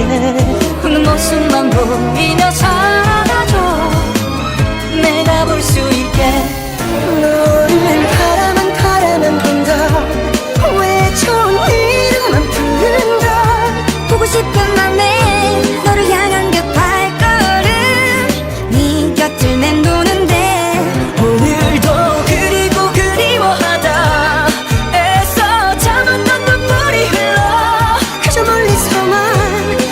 웃는 모습만 보이며 살아줘 내가 볼 수 있게 너를 바라만 본다 왜 좋은 이름만 부른다 보고 싶은 맘에 너를 향한 그 발걸음 네 곁을 맴도는데 오늘도 그리고 그리워하다 애써 참았던 눈물이 흘러 그저 멀리서만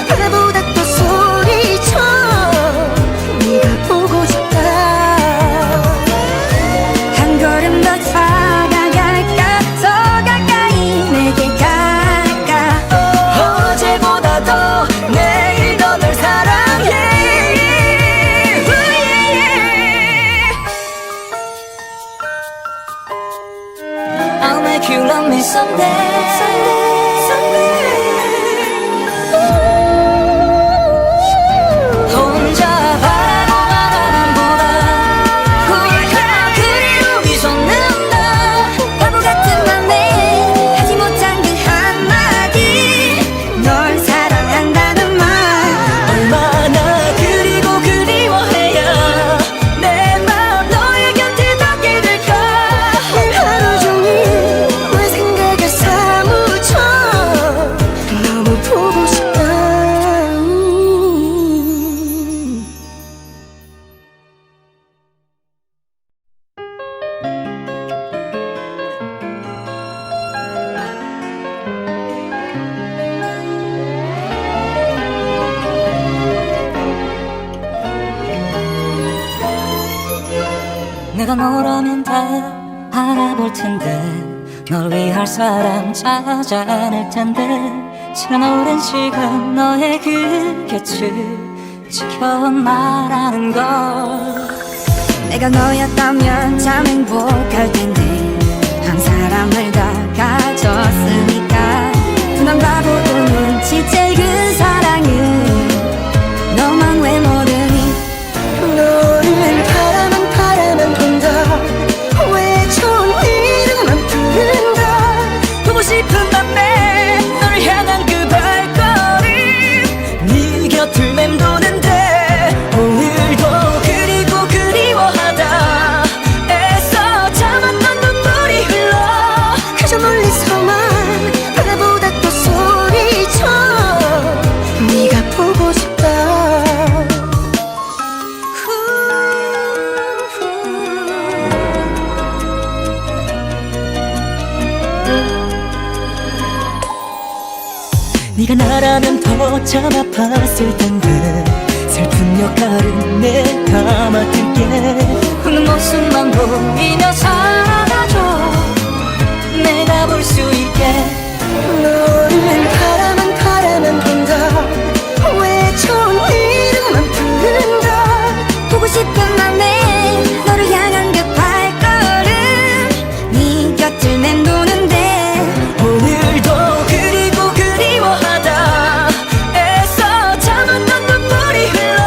바라보다 또 소리쳐 네가 보고 싶다 한 걸음 더 make you love me someday. 혼자 바라보는 보다 후회가 그리움이 솟는다. 바보 같은 맘에 하지 못한 그 한마디 널 사랑한다는 말 얼마나 그리고 그리워해야 내 맘 너의 곁에 닿게 될까. 늘 하루 종일 널 생각에 사무쳐 너무 보고 싶다. 내가 너라면 다 알아볼 텐데 널 위할 사람 찾아 않을 텐데 지난 오랜 시간 너의 그 곁을 지켜온 나라는 걸. 내가 너였다면 참 행복할 텐데 한 사람을 다 가졌으니까 두 남자보고 눈치챌 그 사랑은 너만 왜 모르니. 너를 바라만 본다. 왜 좋은 이름만 부른다. 보고 싶은 맘에 너를 향한 그 발걸음 네 곁을 맴도는데 오늘도 그리고 그리워하다 애써 참았던 눈물이 흘러 그저 멀리서만 바라보다 또 소리쳐 네가 보고 싶다. 네가 나라면 더 참 아팠을 텐데 슬픈 역할은 내가 맡을게. 웃는 모습만 보이며 살아가줘 내가 볼 수 있게. 너를 바라만 본다. 왜 좋은 이름만 부른다. 보고 싶은 맘에 너를 향한 그 발걸음 네 곁을 맴도는데 오늘도 그리고 그리워하다 애써 참았던 눈물이 흘러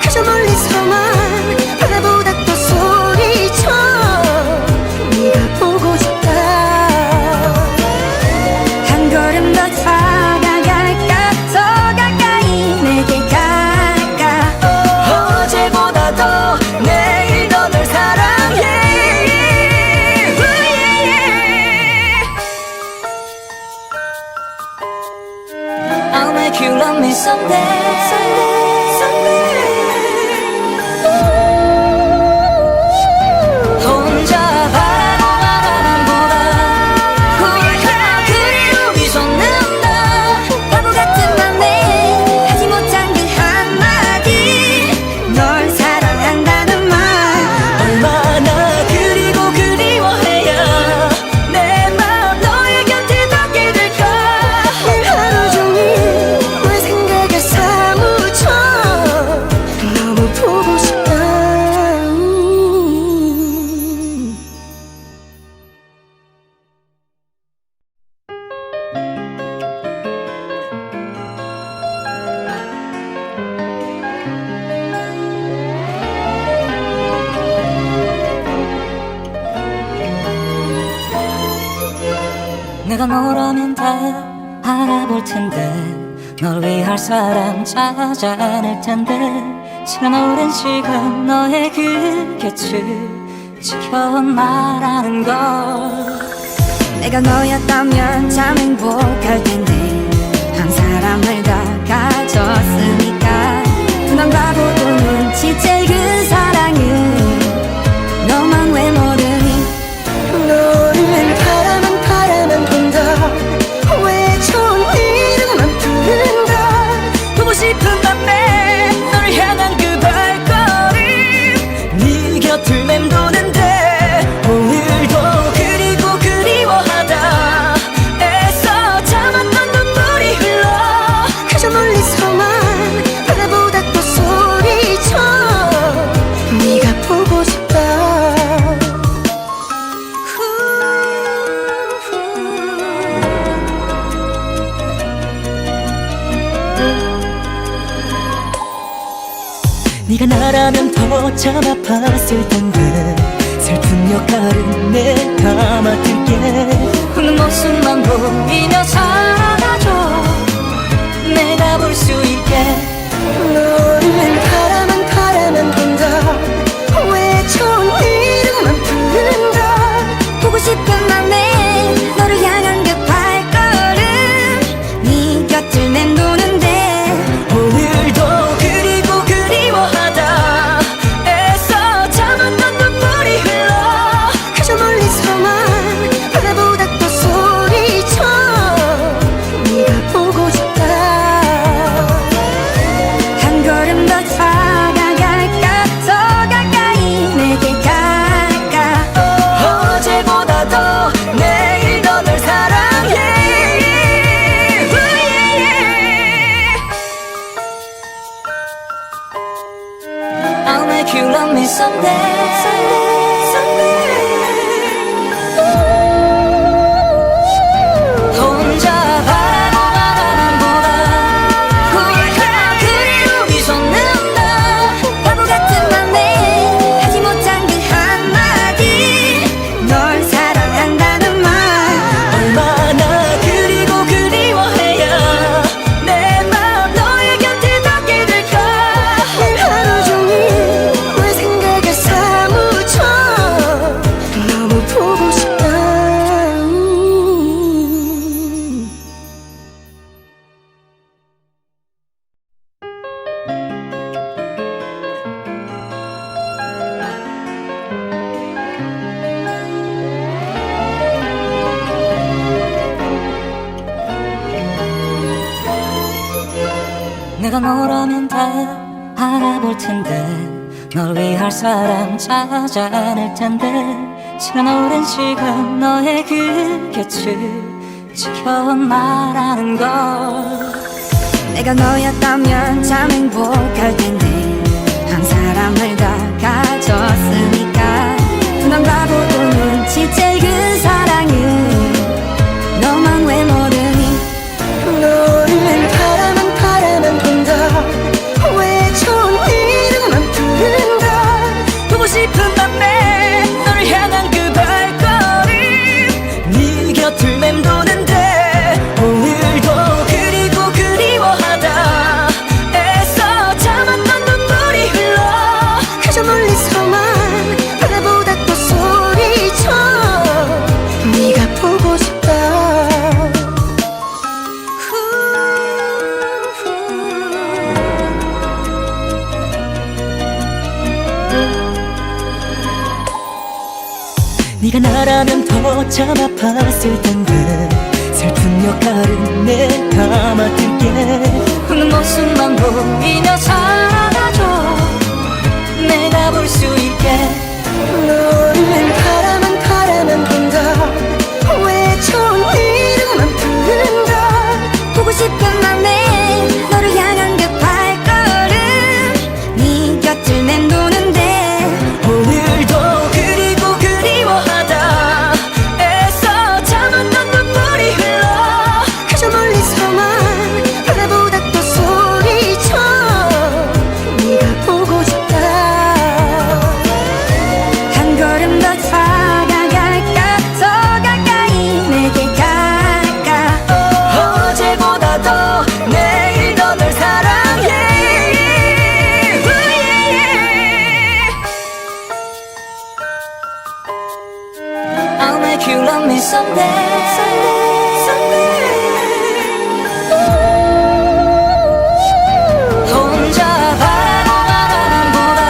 그저 멀리서만 바라보다 또 소리쳐 네가 보고 싶다. 한 걸음 더 다가갈까 더 가까이 내게 갈까. 어제보다 더 내일 더 널 사랑해. I'll make you love me someday. 혼자 바라보는 보다 후회가 그리움이 솟는다. 바보 같은 맘에 하지 못한 그 한마디 널 사랑한다는 말 얼마나 그리고 그리워해야 내 맘 너의 곁에 닿게 될까. 늘 하루 종일 널 생각에 사무쳐 너무 보고 싶다. 내가 너라면 다 알아볼 텐데 널 위할 사람 찾아 않을 텐데 지난 오랜 시간 너의 그 곁을 지켜온 나라는 걸. 내가 너였다면 참 행복할 텐데 한 사람을 다 가졌으니까 두 남자보고 눈치챌 그 사랑은 너만 왜 모르니. 너를 바라만 본다. 왜 좋은 이름만 부른다. 보고 싶은 맘에 너를 향한 그 발걸음 네 곁을 맴도는데 오늘도 그리고 그리워하다 애써 참았던 눈물이 흘러 네가 나라면 더 참 아팠을 텐데 슬픈 역할은 내가 맡을게. 웃는 모습만 보이며 살아줘 내가 볼 수 있게. 너를 바라만 본다 외쳐온 이름만 부른다 보고 싶은 맘에 너를 향한 그 발걸음 네 곁을 맴도는데 오늘도 그리고 그리워하다 애써 참았던 눈물이 흘러 그저 멀리서만 바라보다 또 소리쳐 네가 보고 싶다. 한 걸음 더 다가갈까 더 가까이 내게 가까 어제보다 더 내일 더 널 사랑해. I'll make you love me someday. 혼자 바라보만 보다 우리가 그리움이 솟는다. 바보 같은 맘에 하지 못한 그 한마디 널 사랑한다는 말 얼마나 그리고 그리워해야 내 맘 너의 곁에 닿게 될까. 하루 종일 내 생각에 사무쳐 너무 보고 싶다. 내가 너라면 다 알아볼 텐데 널 위할 사람 찾아낼 텐데 지난 오랜 시간 너의 그 곁을 지켜온 나라는 걸. 내가 너였다면 참 행복할 텐데 한 사람을 다 가졌으니까 난 바보도 눈치챌 그 사랑을 너만 왜 모르니. 너를 바라만 본다 외쳐온 이름만 부른다 보고 싶은 맘에 너를 향한 그 발걸음 네 곁을 맴도는데 오늘도 그리고 그리워하다 애써 참았던 눈물이 흘러 그저 멀리서만 바라보다 또 소리쳐 네가 보고 싶다. 네가 나라면 더 참 아팠을 텐데 슬픈 역할은 내가 맡을게. 웃는 모습만 보이며 살아줘 내가 볼 수 있게. 너를 바라만 본다 외쳐온 이름만 부른다 보고 싶은 맘에 너를 향한 그 발걸음 네 곁을 맴도는데 오늘도 그리고 그리워하다 애써 참았던 눈물이 흘러 그저 멀리서만 바라보다 또 소리쳐 네가 보고 싶다. 한 걸음 더 다가갈까 더 가까이 내게 가까 어제보다 더 내일 더 널 사랑해. I'll make you love me someday. 혼자 바라보만 보다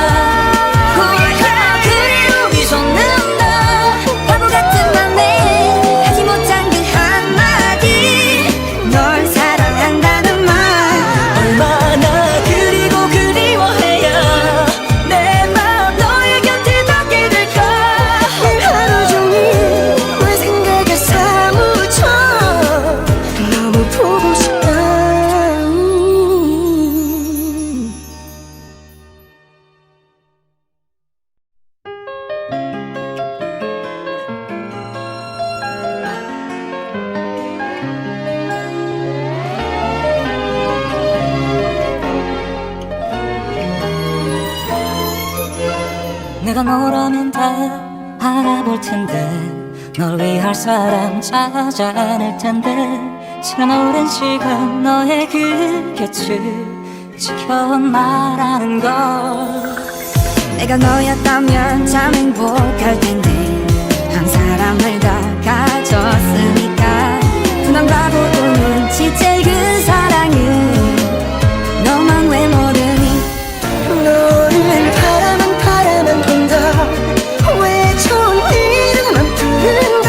우리가 그리움이 솟는다. 바보 같은 맘에 하지 못한 그 한마디 널 사랑한다는 말 얼마나 그리고 그리워해야 내 맘 너의 곁에 닿게 될까. 하루 종일 내 생각에 사무쳐 내가 너라면 다 알아볼 텐데 널 위할 사람 찾아 않을 텐데 지난 오랜 시간 너의 그 곁을 지켜온 나라는 걸 내가 너였다면 참 행복할 텐데 한 사람을 다 가졌으니까 두눈 가보고 눈치챌 그 사랑은 너만 왜 모르니 너를 바라만 본다 왜 좋은 이름만 부른다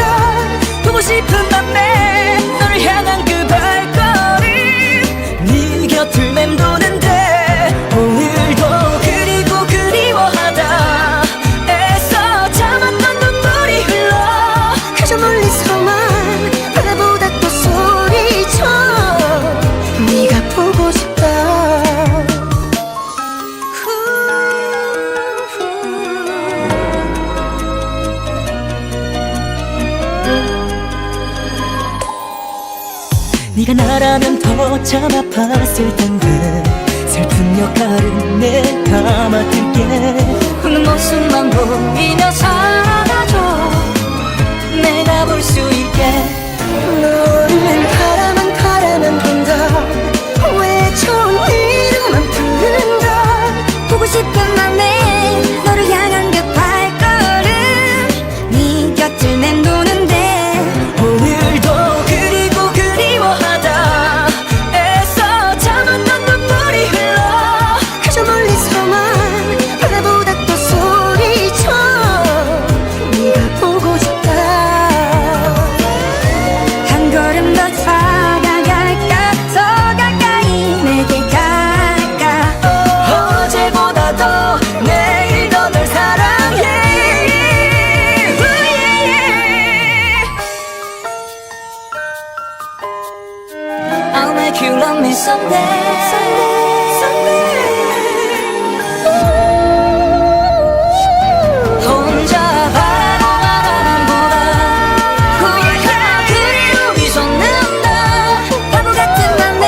보고 싶은 맘에 너를 향한 그 발걸음 네 곁을 맴도는데 오늘도 그리고 그리워하다 애써 참았던 눈물이 흘러 그저 멀리서만 바라보다 또 소리쳐 네가 보고 싶다 네가 나라면 더 참 아팠을 텐데 슬픈 역할은 내가 맡을게 웃는 모습만 보이며 살아가줘 내가 볼 수 있게 너를 바라만 본다 왜 좋은 이름만 부른다 보고 싶은 맘에 너를 향한 그 발걸음 네 곁을 맴도는데 오늘도 그리고 그리워하다 애써 참았던 눈물이 흘러 그저 멀리서만 바라보다 또 소리쳐 네가 보고 싶다 한 걸음 더 다가갈까 더 가까이 내게 갈까 어제보다 더 내일 더 널 사랑해 I'll make you love me someday 혼자 바라보만 보다 홀가 그리로 비솟는다 바보 같은 맘에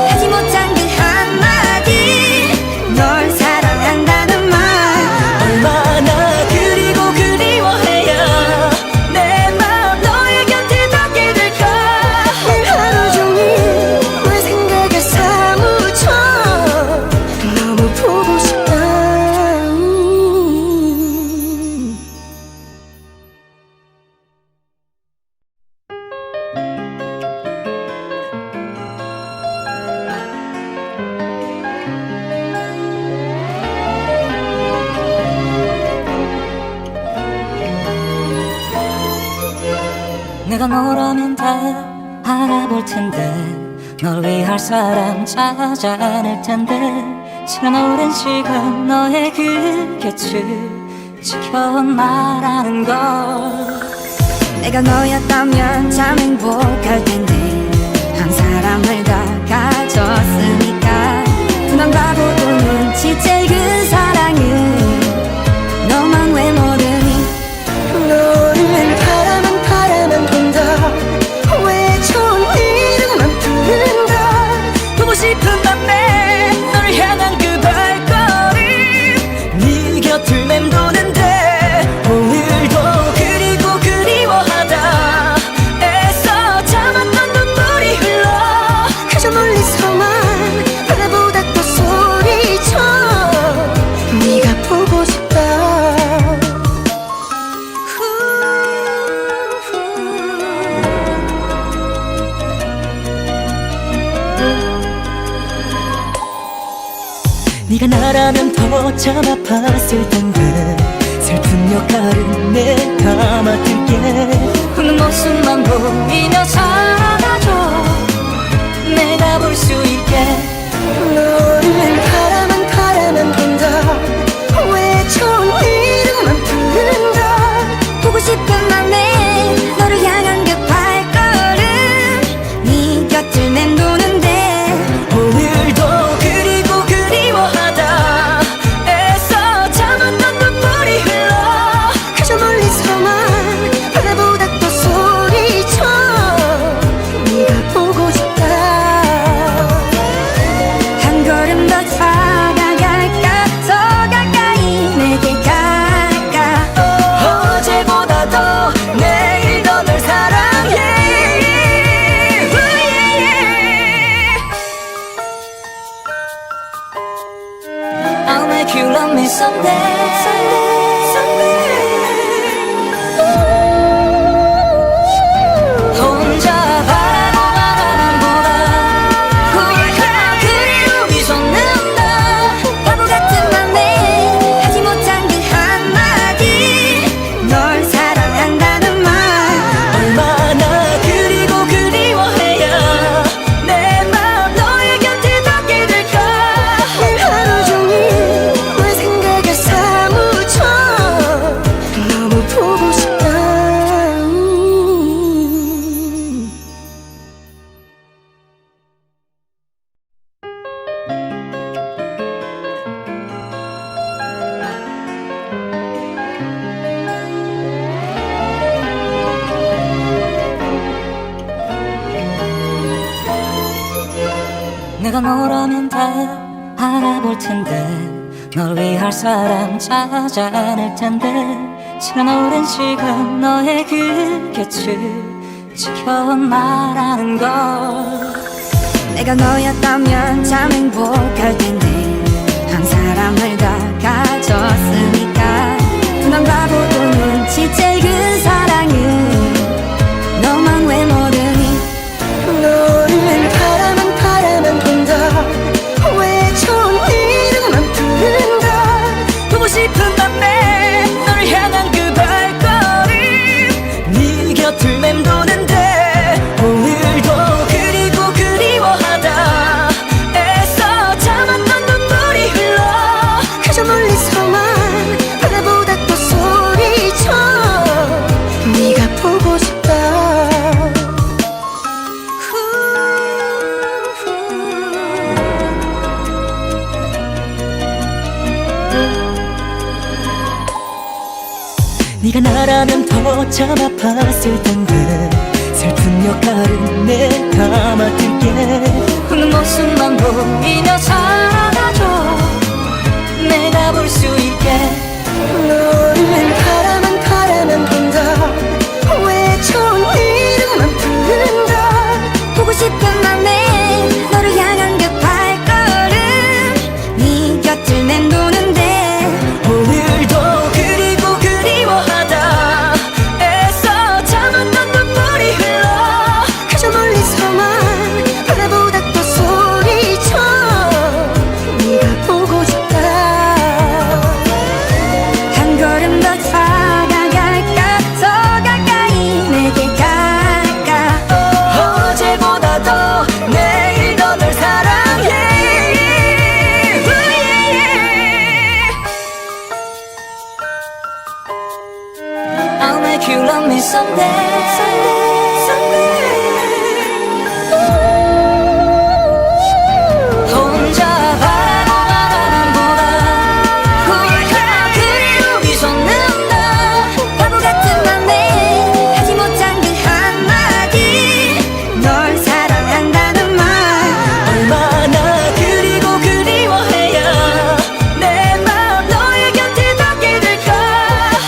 하지 못한 그 한마디 널 사랑한다는 말 얼마나 그리고 그리워해야 내 맘 너의 곁에 닿게 될까 하루 종일 내 생각에 사무쳐 너무 보고 싶다 내가 너라면 다 알아볼 텐데 널 위할 사람 찾아 않을 텐데 지난 오랜 시간 너의 그 곁을 지켜온 나라는 걸 내가 너였다면 참 행복할 텐데 한 사람을 다 가졌으니까 두눈 가보고 눈치챌 그 사랑은 너만 왜 모르니 너를 바라만 본다 왜 좋은 이름만 부른다 보고 싶은 맘에 너를 향한 그 발걸음 네 곁을 맴도는데 오늘도 그리고 그리워하다 애써 참았던 눈물이 흘러 그저 멀리서만 바라보다 또 소리쳐 네가 보고 싶다 네가 나라면 더 참 아팠을 텐데 슬픈 역할은 내가 맡을게 웃는 모습만 보이며 살아가줘 내가 볼 수 있게 너를 바라만 본다 왜 좋은 이름만 부른다 보고 싶은 맘에 너를 향한 그 발걸음 네 곁을 맴도는데 오늘도 그리고 그리워하다 애써 참았던 눈물이 흘러 그저 멀리서만 바라보다 또 소리쳐 내가 너라면 다 알아볼 텐데 널 위할 사람 찾아낼 텐데 지난 오랜 시간 너의 그 곁을 지켜온 나라는 걸 내가 너였다면 참 행복할 텐데 한 사람을 다 가졌으니까 그만 바보도 눈치챌 그 사랑은 너만 왜 모르니 너를 바라만 본다 왜 좋은 이름만 부른다 보고 싶은 밤에 너를 향한 그 발걸음 네 곁을 맴도는데 오늘도 그리고 그리워하다 애써 참았던 눈물이 흘러 그저 멀리서만 바라보다 또 소리쳐 네가 보고 싶다 네가 나라면 더 참 아팠을 텐데 슬픈 역할은 내가 맡을게 웃는 모습만 보이며 살아줘 내가 볼 수 있게 너를 바라만 본다 왜 좋은 이름만 부른다 보고 싶은 맘에 너를 향한 그 발걸음 네 곁을 맴도는데 오늘도 그리고 그리워하다 애써 참았던 눈물이 흘러 그저 멀리서만 바라보다 또 소리쳐 네가 보고 싶다 한 걸음 더 다가갈까 더 가까이 내게 갈까 어제보다 더 내일 더 널 사랑해 I'll make you love me someday 혼자 바라보는 보다 홀딱 그리움이 솟는다 바보 같은 맘에 하지 못한 그 한마디 널 사랑한다는 말 얼마나 그리고 그리워해야 내 맘 너의 곁에 닿게 될까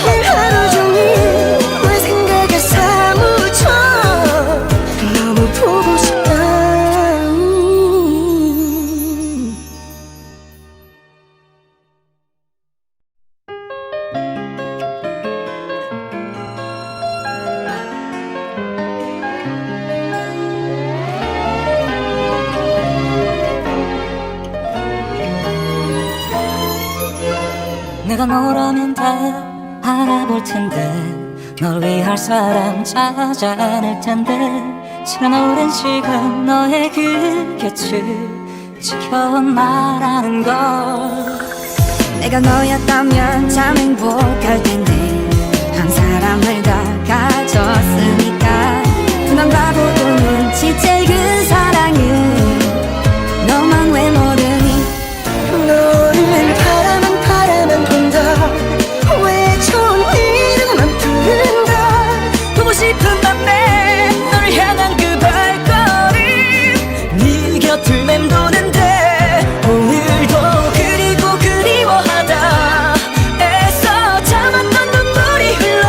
늘 하루 종일 내 생각에 사무쳐 너무 보고 싶다 내가 너라면 다 알아볼 텐데 널 위할 사람 찾아낼 텐데 지난 오랜 시간 너의 그 곁을 지켜온 나라는 걸 내가 너였다면 참 행복할 텐데 한 사람을 다 가졌으니까 그만 바보도 눈치챌 그 사랑은 너만 왜 모르니 너를 바라만 본다 왜 좋은 이름만 부른다 보고 싶은 밤에 너를 향한 그 발걸음 네 곁을 맴도는데 오늘도 그리고 그리워하다 애써 참았던 눈물이 흘러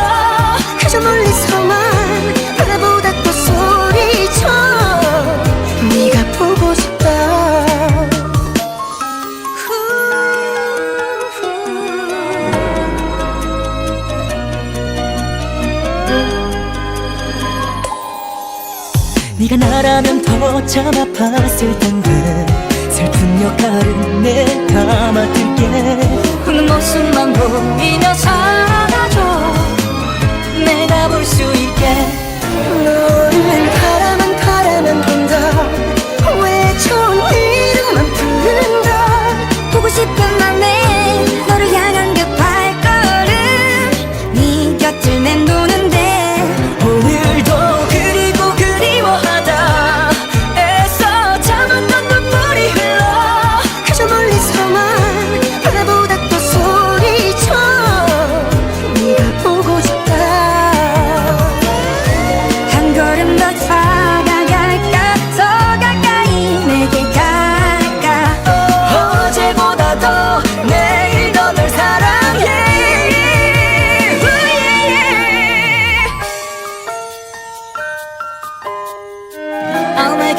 그저 멀리서만 바라보다 또 소리쳐 네가 보고 싶다 네가 나라면 더 참 아팠을 텐데 슬픈 역할은 내가 맡을게 웃는 모습만 보이며 살아줘 내가 볼 수 있게 너를 바라만 본다 왜 좋은 이름만 부른다 보고 싶은 맘에 너를 향한 그 발걸음 네 곁을 맴도는데 오늘도 그리고 그리워하다 애써 참았던 눈물이 흘러 그저 멀리서만 바라보다 또 소리쳐 네가 보고 싶다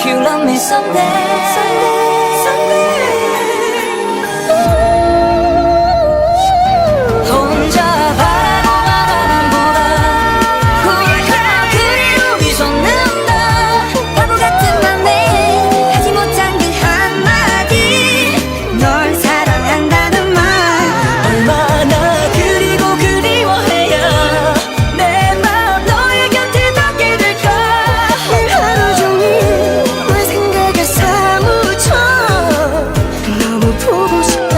make you love me someday. 혼자 바라보는 보다 우리가 그리로 비솟는다. 바보 같은 맘에 하지 못한 그 한마디 널 사랑한다는 말 얼마나 그리고 그리워해야 내 맘 너의 곁에 닿게 될까. 하루 종일 널 생각에 사무쳐 너무 보고 싶다.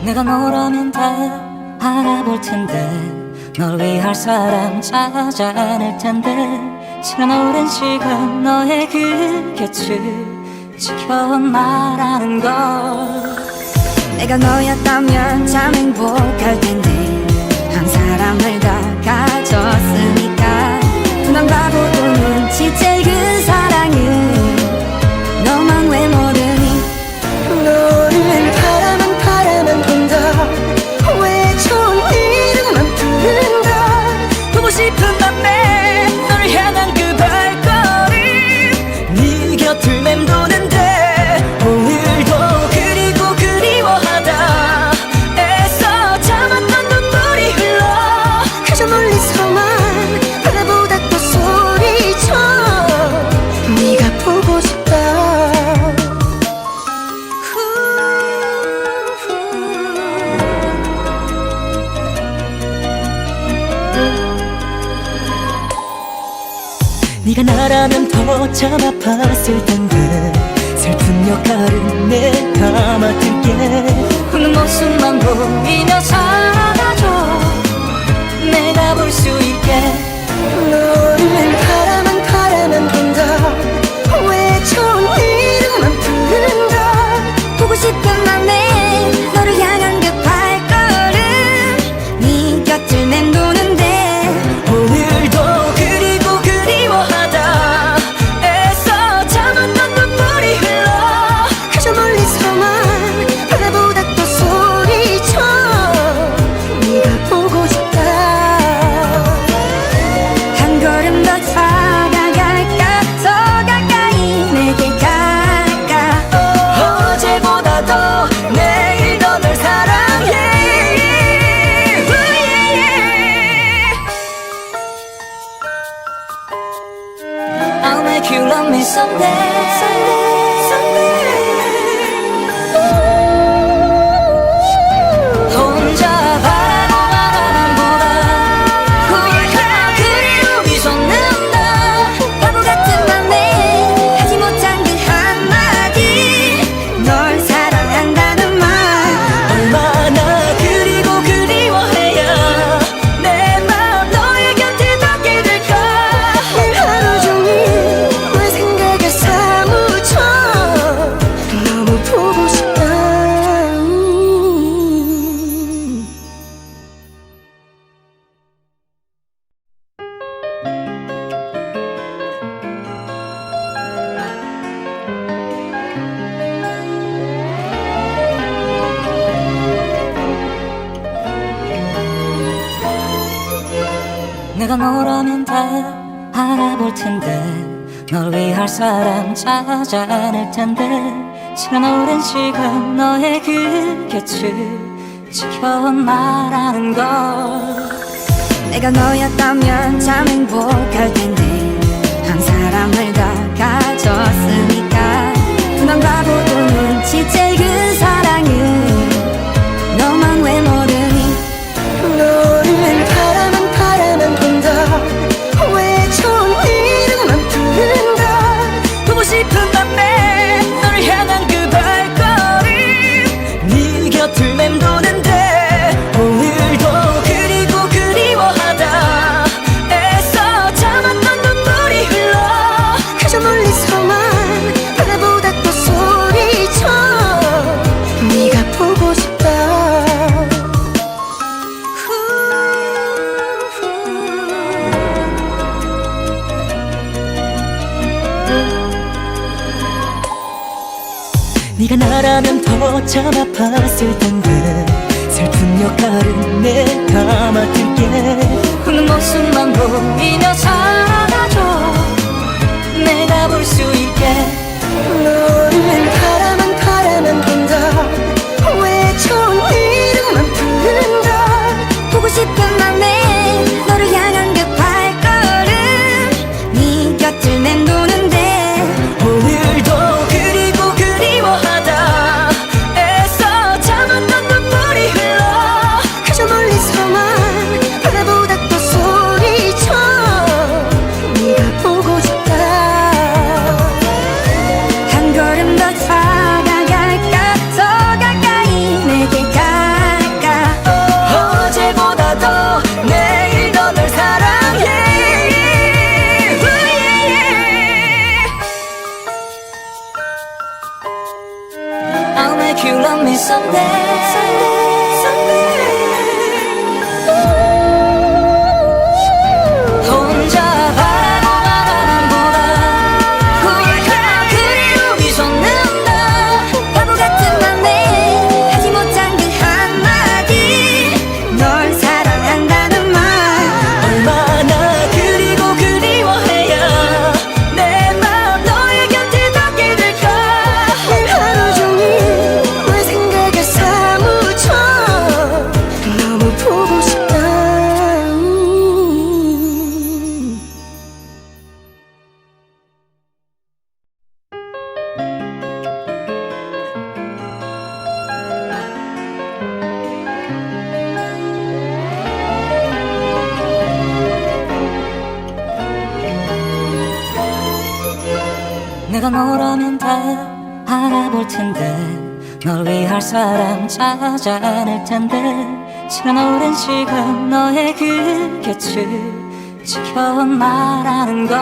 내가 너라면 다 알아볼 텐데 널 위할 사람 찾아낼 텐데 지난 오랜 시간 너의 그 곁을 지켜나라는 걸. 내가 너였다면 참 행복할 텐데 한 사람을 다 가졌으니까 난 바보도 눈치챌 그 사랑은 너만 왜 모르니. 너를 바라만 본다. 왜 좋은 이름만 부른다. 보고 싶은 맘에 너를 향한 그 발걸음 네 곁을 맴도는데 오늘도 그리고 그리워하다 애써 참았던 눈물이 흘러 그저 멀리서만 바라보다 또 소리쳐 네가 보고 싶다. 네가 나라면 더 참 아팠을 텐데 슬픈 역할은 내가 맡을게. 웃는 모습만 보이며 살아줘 내가 볼 수 있게. 너를 바라만 본다. 왜 좋은 이름만 부른다. 보고 싶은 맘에 너를 향한 그 발걸음 네 곁을 맴도는데 오늘도 그리고 그리워하다 애써 참았던 눈물이 흘러 그저 멀리서만 바라보다 또 소리쳐 네가 보고 싶다. 한 걸음 더 다가갈까 더 가까이 내게 갈까 어제보다 더 내일 더 널 사랑해. I'll make you love me someday. 혼자 바라보는 보다 우리가 그리로 비솟는다. 바보 같은 맘에 하지 못한 그 한마디 널 사랑한다는 말 얼마나 그리고 그리워해야 내 맘 너의 곁에 닿게 될까. 하루 종일 널 생각에 사무쳐 너무 보고 싶다. 내가 너라면 다 알아볼 텐데 널 위할 사람 찾아낼 텐데 지난 오랜 시간 너의 그 곁을 지켜나라는 걸. 내가 너였다면 참 행복할 텐데 한 사람을 다 가졌으니까 난 바보도 눈치챌 그 사랑은 너만 왜 모르니. 너를 바라만 본다. 왜 좋은 이름만 부른다. 보고 싶은 맘에 너를 향한 그 발걸음 네 곁을 맴도는데 오늘도 그리고 그리워하다 애써 참았던 눈물이 흘러 그저 멀리서만 바라보다 또 소리쳐 나라면 더 참 아팠을 텐데 슬픈 역할은 내가 맡을게. 웃는 모습만 보이며 살아줘 내가 볼 수 있게. 너를 바라만 본다 왜 좋은 이름만 부른다 보고 싶은 맘에 너를 향한 그 발걸음 네 곁을 맴도는데 오늘도 그리고 그리워하다 애써 참았던 눈물이 흘러 그저 멀리서만 바라보다 또 소리쳐 네가 보고 싶다. 한 걸음 더 다가갈까 더 가까이 내게 갈까 어제보다 더 내일 더 널 사랑해. I'll make you love me someday. 혼자 바라보아만 보다 후회가 그리움이 솟는다. 바보 같은 맘에 하지 못한 그 한마디 널 사랑한다는 말 얼마나 그리고 그리워해야 내 맘 너의 곁에 닿게 될까. 하루 종일 내 생각에 사무쳐 너무 보고 싶다. 내가 너라면 다 알아볼 텐데 널 위할 사람 찾아낼 텐데 지난 오랜 시간 너의 그 곁을 지켜온 나라는 걸.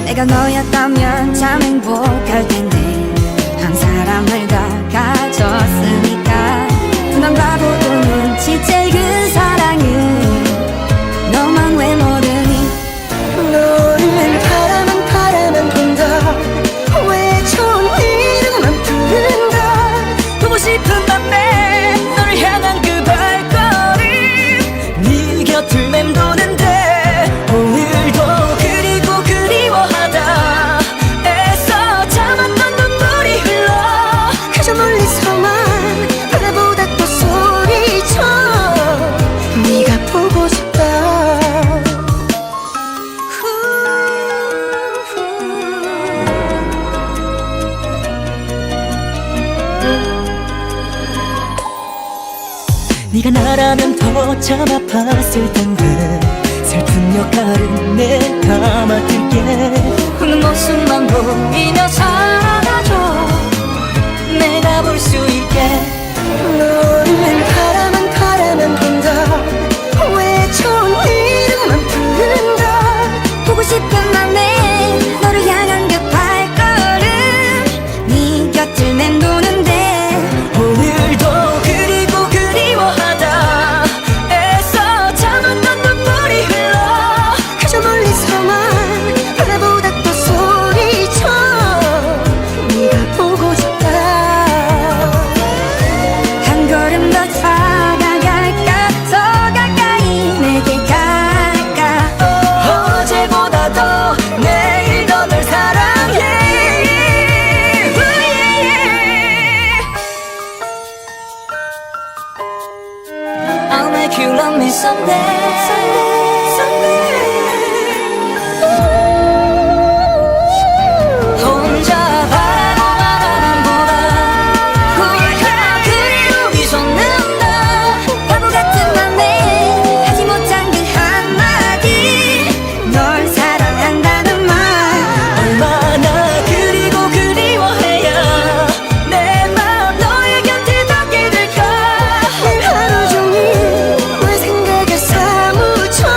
내가 너였다면 참 행복할 텐데 한 사람을 다 가졌으니까 두눈 바보도 눈치챌 그 사랑은 너만 왜 모르니. 너를 바라만 본다 왜 좋은 이름만 부른다 보고 싶은 맘에 너를 향한 그 발걸음 네 곁을 맴도는데 오늘도 그리고 그리워하다 애써 참았던 눈물이 흘러 그저 멀리서만 바라보다 또 소리쳐 네가 보고 싶다. 네가 나라면 더 참 아팠을 텐데 슬픈 역할은 내가 맡을게. 웃는 모습만 보이며 살아줘 내가 볼 수 있게. 너를 바라만 본다 왜 좋은 이름만 부른다 보고 싶은 맘에 너를 향한 그 발걸음 네 곁을 맴도는데 오늘도 그리고 그리워하다 애써 참았던 눈물이 흘러 그저 멀리서만 바라보다 또 소리쳐 네가 보고 싶다. 한 걸음 더 다가갈까 더 가까이 내게 갈까 어제보다 더 내일 더 널 사랑해. I'll make you love me someday. 혼자 바라보아만 보다 후회가 그리움이 솟는다. 바보 같은 맘에 하지 못한 그 한마디 널 사랑한다는 말 얼마나 그리고 그리워해야 내 맘 너의 곁에 닿게 될까. 하루 종일 내 생각에 사무쳐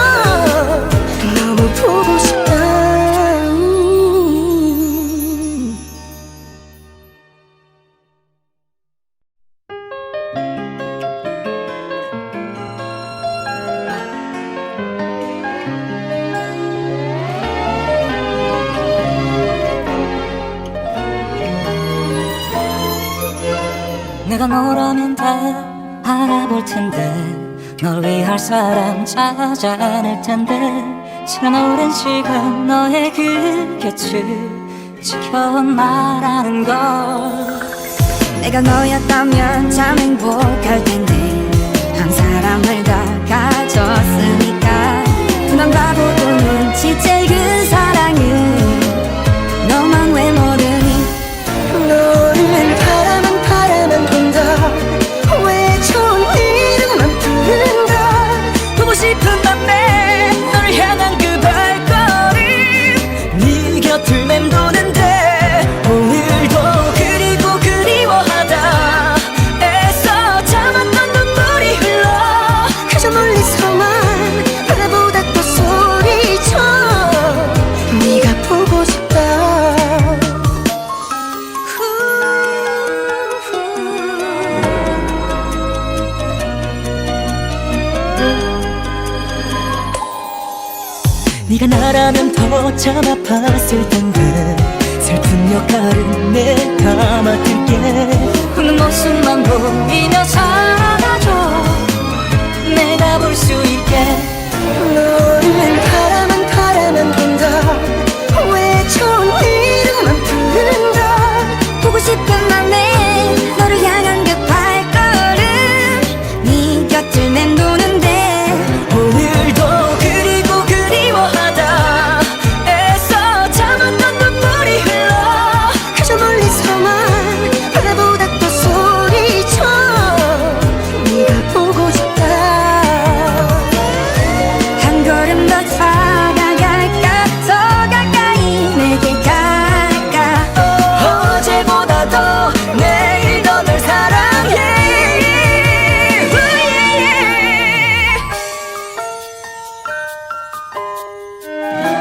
내가 너라면 다 알아볼 텐데 널 위할 사람 찾아낼 텐데 지난 오랜 시간 너의 그 곁을 지켜나라는 걸 내가 너였다면 참 행복할 텐데 한 사람을 다 가졌으니까 난 바보도 눈치챌 그 사랑은 너만 왜 모르니 너를 바라만 본다 왜 좋은 이름만 부른다 보고 싶은 밤에 너를 향한 그 발걸음 네 곁을 맴도는데 오늘도 그리고 그리워하다 애써 참았던 눈물이 흘러 그저 멀리서만 바라보다 또 소리쳐 네가 보고 싶다 네가 나라면 더 참 아팠을 텐데 슬픈 역할은 내가 맡을게 웃는 모습만 보이며 살아줘 내가 볼 수 있게 너를 바라만 본다 왜 좋은 이름만 부른다 보고 싶은 맘에 너를 향한 그 발걸음 네 곁을 맴도는데 오늘도 그리고 그리워하다 애써 참았던 눈물이 흘러 그저 멀리서만 바라보다 또 소리쳐 네가 보고 싶다 한 걸음 더 다가갈까 더 가까이 내게 갈까 어제보다 더 내일 더 널 사랑해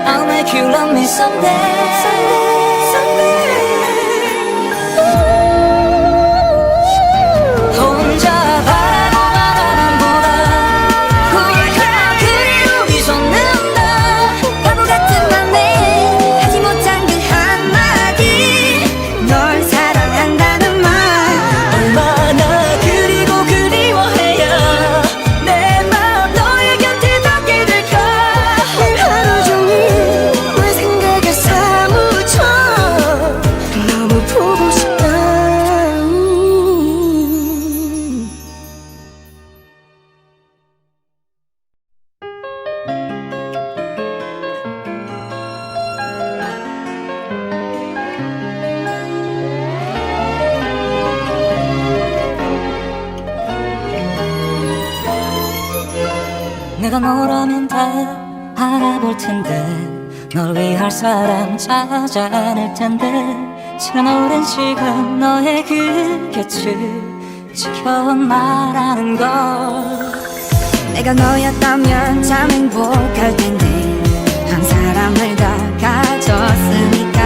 I'll make you love me someday 혼자 바라보만 보다 홀가 그리움이 솟는다 바보 같은 맘에 하지 못한 그 한마디 널 사랑한다는 말 얼마나 그리고 그리워해야 내 맘 너의 곁에 닿게 될까 하루 종일 내 생각에 사무쳐 너무 보고 싶다 내가 너라면 다 알아볼 텐데 널 위할 사람 찾아낼 텐데 지난 오랜 시간 너의 그 곁을 지켜나라는 걸 내가 너였다면 참 행복할 텐데 한 사람을 다 가졌으니까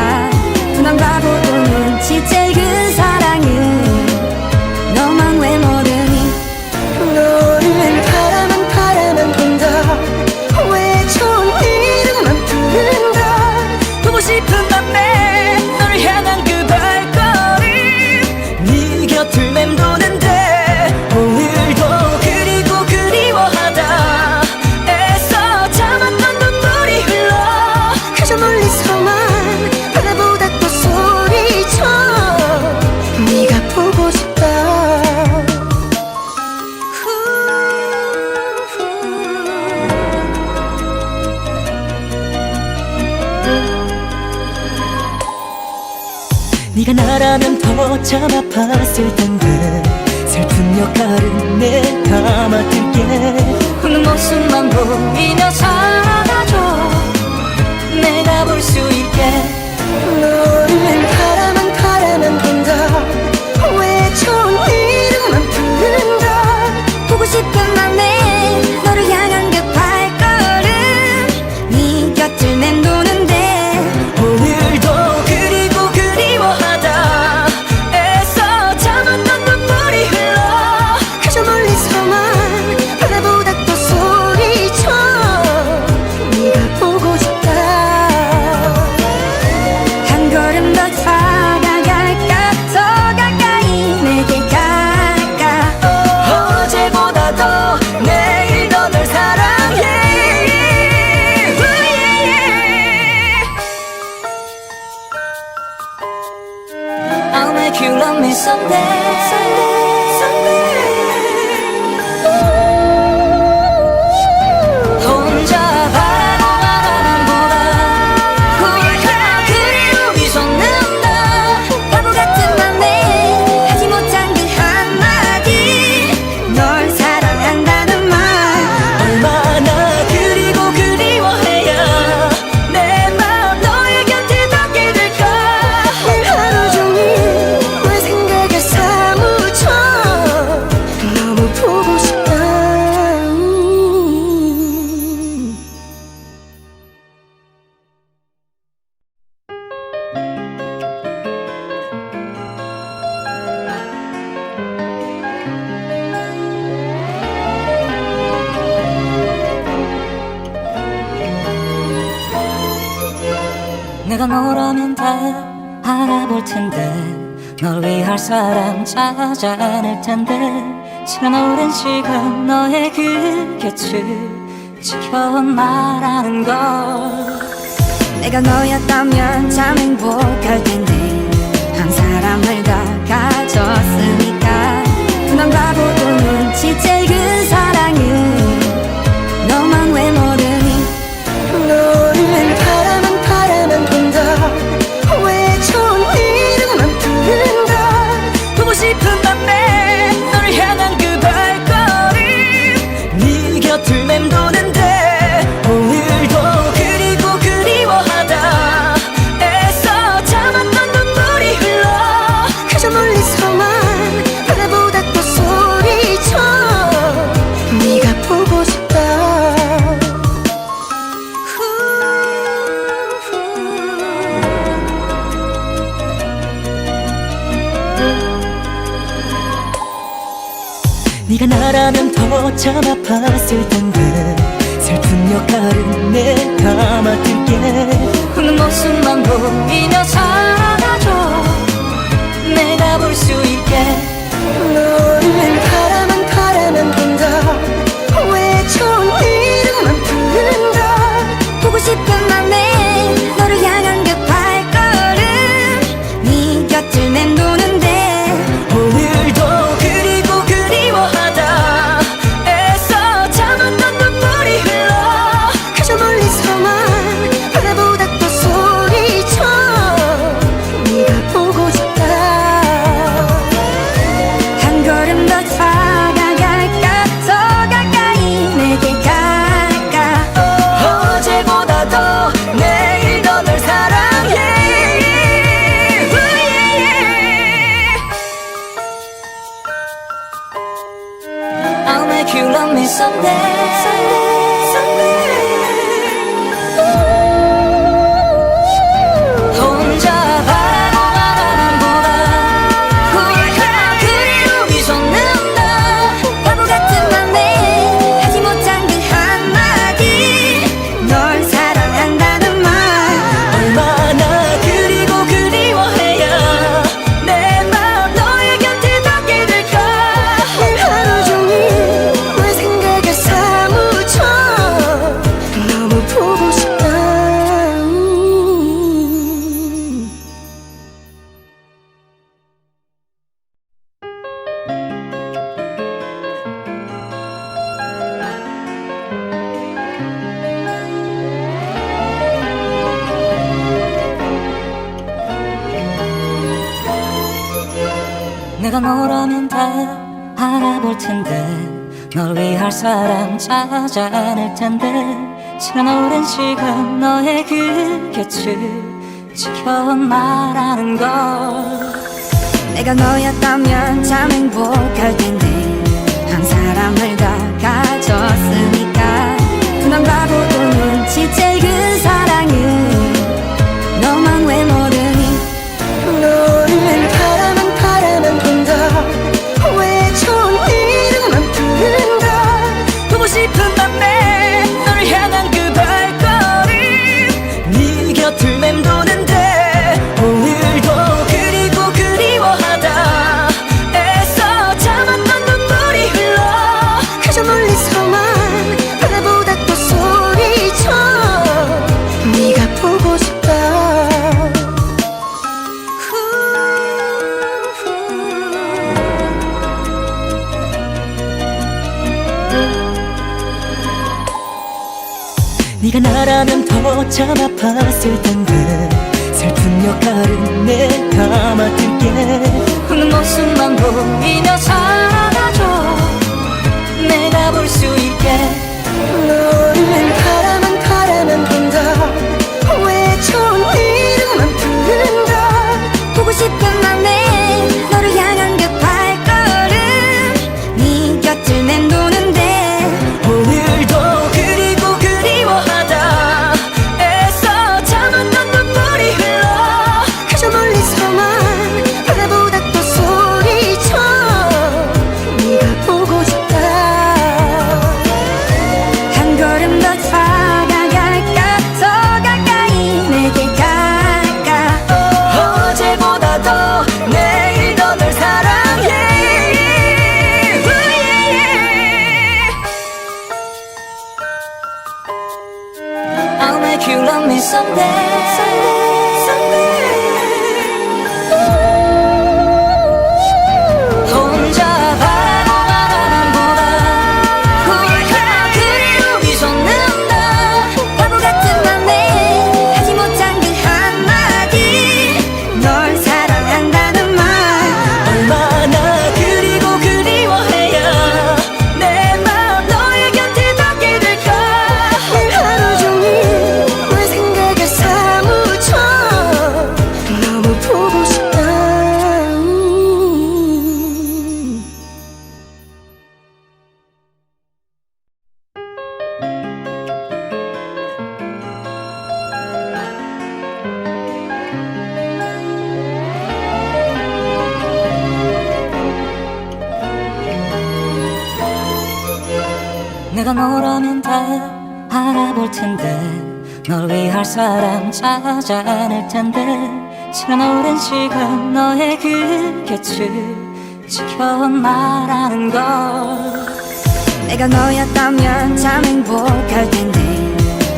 난 바보도 눈치챌 그 사랑은 너만 왜 모르니 너를 바라만 본다 왜 좋은 이름만 부른다 보고 싶은 밤에 너를 향한 그 발걸음 네 곁을 맴도는데 오늘도 그리고 그리워하다 애써 참았던 눈물이 흘러 그저 멀리서만 바라보다 또 소리쳐 네가 보고 싶다 네가 나라면 더 참 아팠을 텐데 슬픈 역할은 내가 맡을게 웃는 모습만 보이며 살아줘 내가 볼 수 있게 너를 바라만 본다 왜 좋은 이름만 부른다 보고 싶은 맘에 너를 향한 그 발걸음 네 곁을 맴도는데 오늘도 그리고 그리워하다 애써 참았던 눈물이 흘러 그저 멀리서만 바라보다 또 소리 내가 너라면 다 알아볼 텐데 널 위할 사람 찾아낼 텐데 지난 오랜 시간 너의 그 곁을 지켜온 나라는 걸 내가 너였다면 참 행복할 텐데 한 사람을 다 가졌으니까 그 남자보고 눈치채 그 사랑은 너만 왜 모르니 너를 바라만 본다 왜 좋은 이름만 부른다 보고 싶은 밤에 너를 향한 그 발걸음 네 곁을 맴도는데 오늘도 그리고 그리워하다 애써 참았던 눈물이 흘러 그저 멀리서만 바다보다 또 소리쳐 네가 보고 싶다 네가 나라면 더 참 아팠을 텐데 슬픈 역할은 내가 맡을게 웃는 모습만 보이며 살아가줘 내가 볼 수 있게 너를 바라만 본다 왜 좋은 이름만 부른다 보고 싶은 맘에 너를 향한 그 발걸음 네 곁을 맴도는데 오늘도 그리고 그리워하다 애써 참았던 눈물이 흘러 그저 멀리서만 바다보다 또 소리쳐 네가 보고 싶다 한 걸음 더 다가갈까 더 가까이 내게 갈까 어제보다 더 내일 더 널 사랑해 I'll make you love me someday 혼자 바라보는 보다 우리가 그리로 미소는다 바보 같은 맘에 하지 못한 그 한마디 널 사랑한다는 말 얼마나 그리고 그리워해야 내 마음 너의 곁에 닿게 될까 하루 종일 내 생각에 사무쳐 너무 보고 싶다 내가 너라면 다 알아볼 텐데 널 위할 사람 찾아낼 텐데 지난 오랜 시간 너의 그 곁을 지켜온 나라는 걸 내가 너였다면 참 행복할 텐데 한 사람을 다 가졌으니까 그 남자보고 눈치채 그 사랑은 너만 왜 모르니 너를 바라만 본다 왜 좋은 이름만 부른다 보고 싶은 밤에 너를 향한 그 발걸음 네 곁을 맴도는데 오늘도 그리고 그리워하다 애써 참았던 눈물이 흘러 그저 멀리서만 바다보다 또 소리쳐 네가 보고 싶다 네가 나라면 더 참 아팠을 텐데 슬픈 역할은 내가 맡을게 웃는 모습만 보이며 살아가줘 내가 볼 수 있게 너를 바라만 본다 왜 좋은 이름만 부른다 보고 싶은 맘에 너를 향한 그 발걸음 네 곁을 맴도는데 오늘도 그리고 그리워하다 애써 참았던 눈물이 흘러 그저 멀리서만 바다보다 또 소리쳐 혼자 바라만 보다 그리움이 솟는다. 바보 같은 맘에 하지 못한 그 한마디, 널 사랑한다는 말. 얼마나 그리고 그리워해야 내 맘 너의 곁에 닿게 될까. 하루 종일 널 생각에 사무쳐 너무 보고 싶다. 내가 너라면 다 알아볼 텐데 널 위할 사람 찾아낼 텐데 지난 오랜 시간 너의 그 곁을 지켜나라는 걸. 내가 너였다면 참 행복할 텐데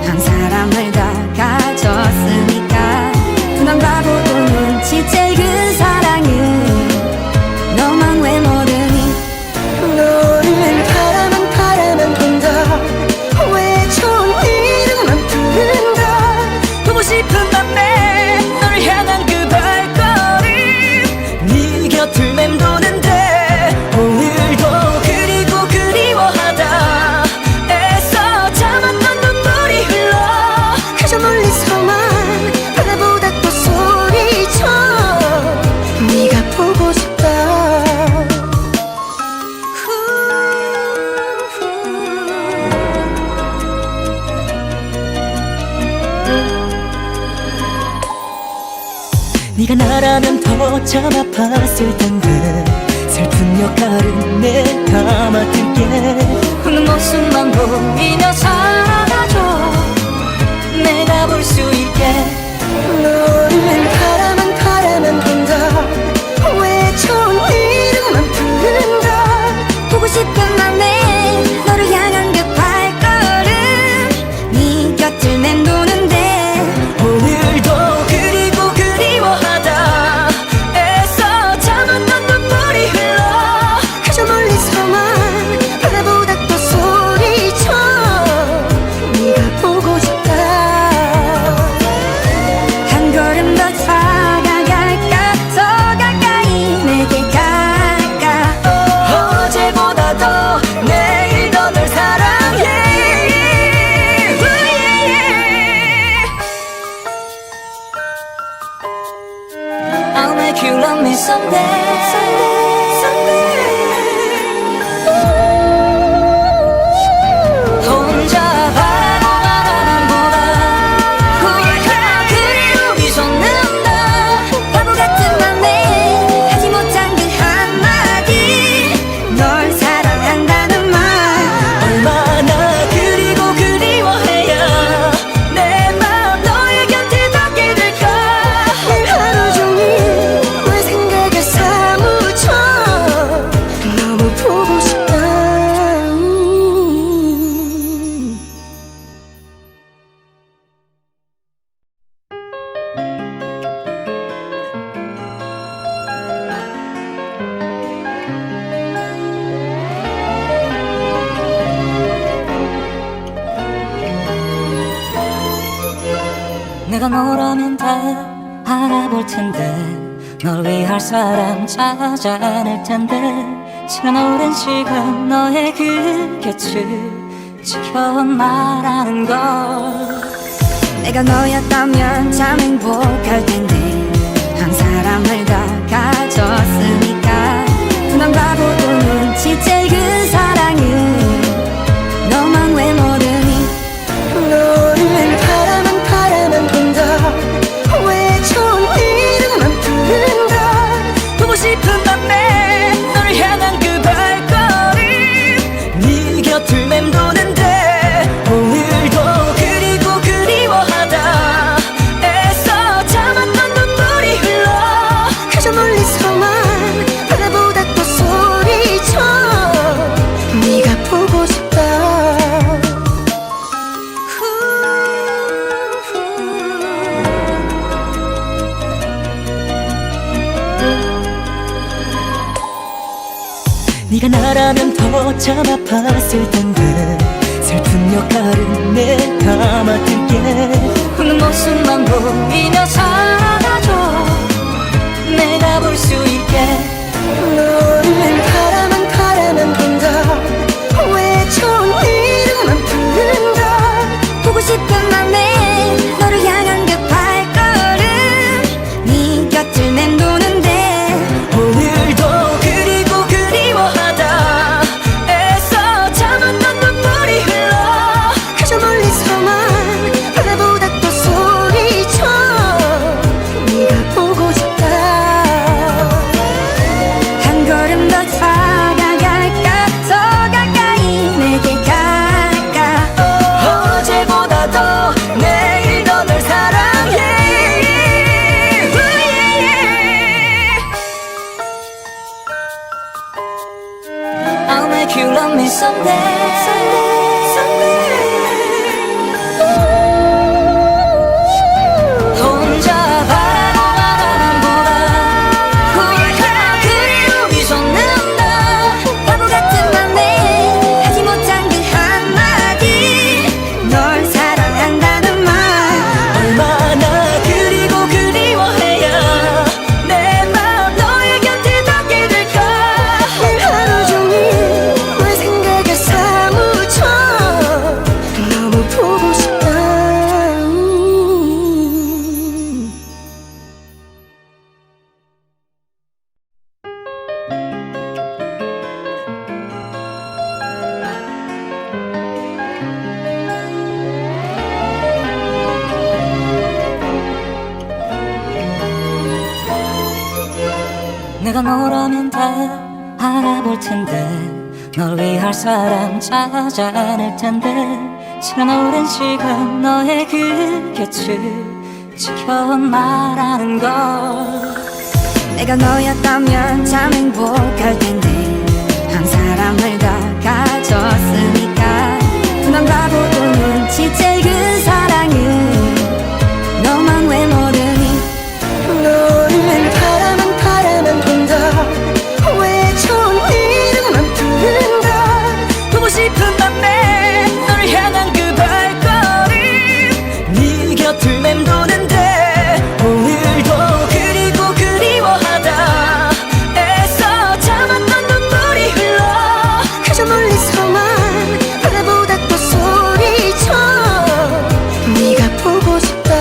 한 사람을 다 가졌으니까 그만 바보도 눈치챌 그 사랑은 너만 왜 모르니. 너를 바라만 본다. 왜 좋은 이름만 부른다. 보고 싶은 맘에 너를 향한 그 발걸음 네 곁을 맴도는데 오늘도 그리고 그리워하다 애써 참았던 눈물이 흘러. 그저 멀리서만 바라보다 또 소리쳐 네가 보고 싶다. 네가 나라면 더 참 아팠을 텐데 슬픈 역할은 내가 맡을게. 웃는 모습만 보이며 살아줘 내가 볼 수 있게. 너를 바라만 본다. 왜 좋은 이름만 부른다. 보고 싶은 맘에 너를 향한 그 발걸음 네 곁을 맴도는데 오늘도 그리고 그리워하다 애써 참았던 눈물이 흘러. 그저 멀리서만 바라보다 또 소리쳐 네가 보고 싶다. 한 걸음 더 다가갈까. 더 가까이 내게 가까. 어제보다 더 내일 더 널 사랑해. I'll make you love me someday. 혼자 바라만 보다 그리움이 솟는다. 바보 같은 맘에 하지 못한 그 한마디, 널 사랑한다는 말. 얼마나 그리고 그리워해야 내 맘 너의 곁에 닿게 될까. 하루 종일 널 생각에 사무쳐 너무 보고 싶다. 내가 너라면 다 알아볼 텐데 널 위할 사람 찾아낼 텐데 지난 오랜 시간 너의 그 곁을 지켜나라는 걸. 내가 너였다면 참 행복할 텐데 한 사람을 다 가졌으니까 그만 바보도 눈치챌 그 사랑은 너만 왜 모르니. 너를 바라만 본다. 왜 좋은 이름만 부른다. 보고 싶은 맘에 너를 향한 그 발걸음 네 곁을 맴도는데 오늘도 그리고 그리워하다 애써 참았던 눈물이 흘러. 그저 멀리서만 바라보다 또 소리쳐 네가 참 아팠을 텐데 슬픈 역할은 내가 맡을게. 웃는 모습만 보이며 살아가줘. 내가 볼 수 있게. 너를 바라만 본다. 왜 좋은 이름만 부른다. 보고 싶은 맘에 너를 향한 그 발걸음 네 곁을 맴도는데 오늘도 그리고 그리워하다 애써 참았던 눈물이 흘러. 그저 멀리서만 바라보다 또 소리쳐 네가 보고 싶다. 한 걸음 더 다가갈까 더 가까이 내게 갈까. 어제보다 더 내일 더 널 사랑해. I'll make you love me someday. 혼자 바라보만 보다 우리가 그리움이 솟는다. 바보 같은 맘에 하지 못한 그 한마디 널 사랑한다는 말. 얼마나 그리고 그리워해야 내 마음 너의 곁에 닿게 될까. 하루 종일 내 생각에 사무쳐 너무 보고 싶다. 내가 너라면 다 알아볼 텐데 널 위할 사람 찾아낼 텐데 지난 오랜 시간 너의 그 곁을 지켜온 말하는 걸. 내가 너였다면 참 행복할 텐데 한 사람을 더 가졌으니까 난 바보도 눈치챌 그 사랑은 너만 왜 모르니. 너를 바라만 본다. 왜 좋은 이름만 부른다. 보고 싶은 맘에 너를 향한 그 발걸음 네 곁을 맴도는데 오늘도 그리고 그리워하다 애써 참았던 눈물이 흘러. 그저 멀리서만 바라보다 또 소리쳐 네가 보고 싶다.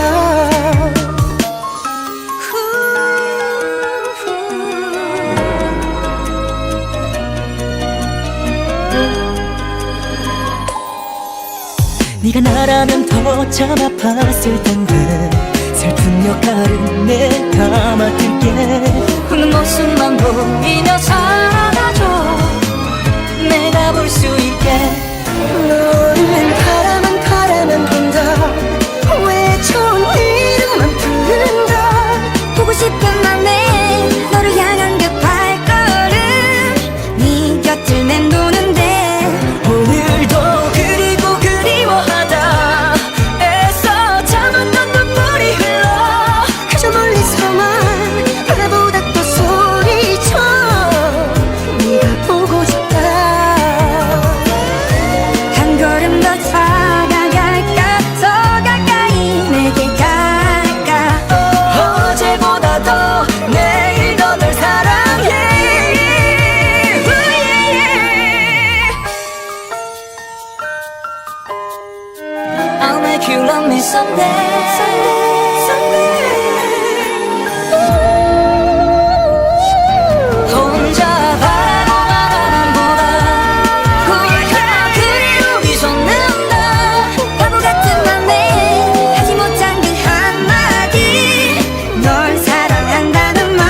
네가 나라면 더 참 아팠을 텐데 슬픈 역할은 내가 맡을게. 웃는 모습만 보이며 살아가줘. 내가 볼 수 있게. 너를 바라만 본다. 왜 좋은 이름만 부른다. 보고 싶은 맘에 너를 향한 그 발걸음 네 곁을 맴도는데 오늘도 그리고 그리워하다 애써 참았던 눈물이 흘러. 그저 멀리서만 바라보다 또 소리쳐 네가 보고 싶다. 한 걸음 더 다가갈까 더 가까이 내게 갈까. 어제보다 더 내일 더 널 사랑해. I'll make you love me someday. 혼자 바라보만 보다 우리가 그리움이 솟는다. 바보 같은 맘에 하지 못한 그 한마디 널 사랑한다는 말.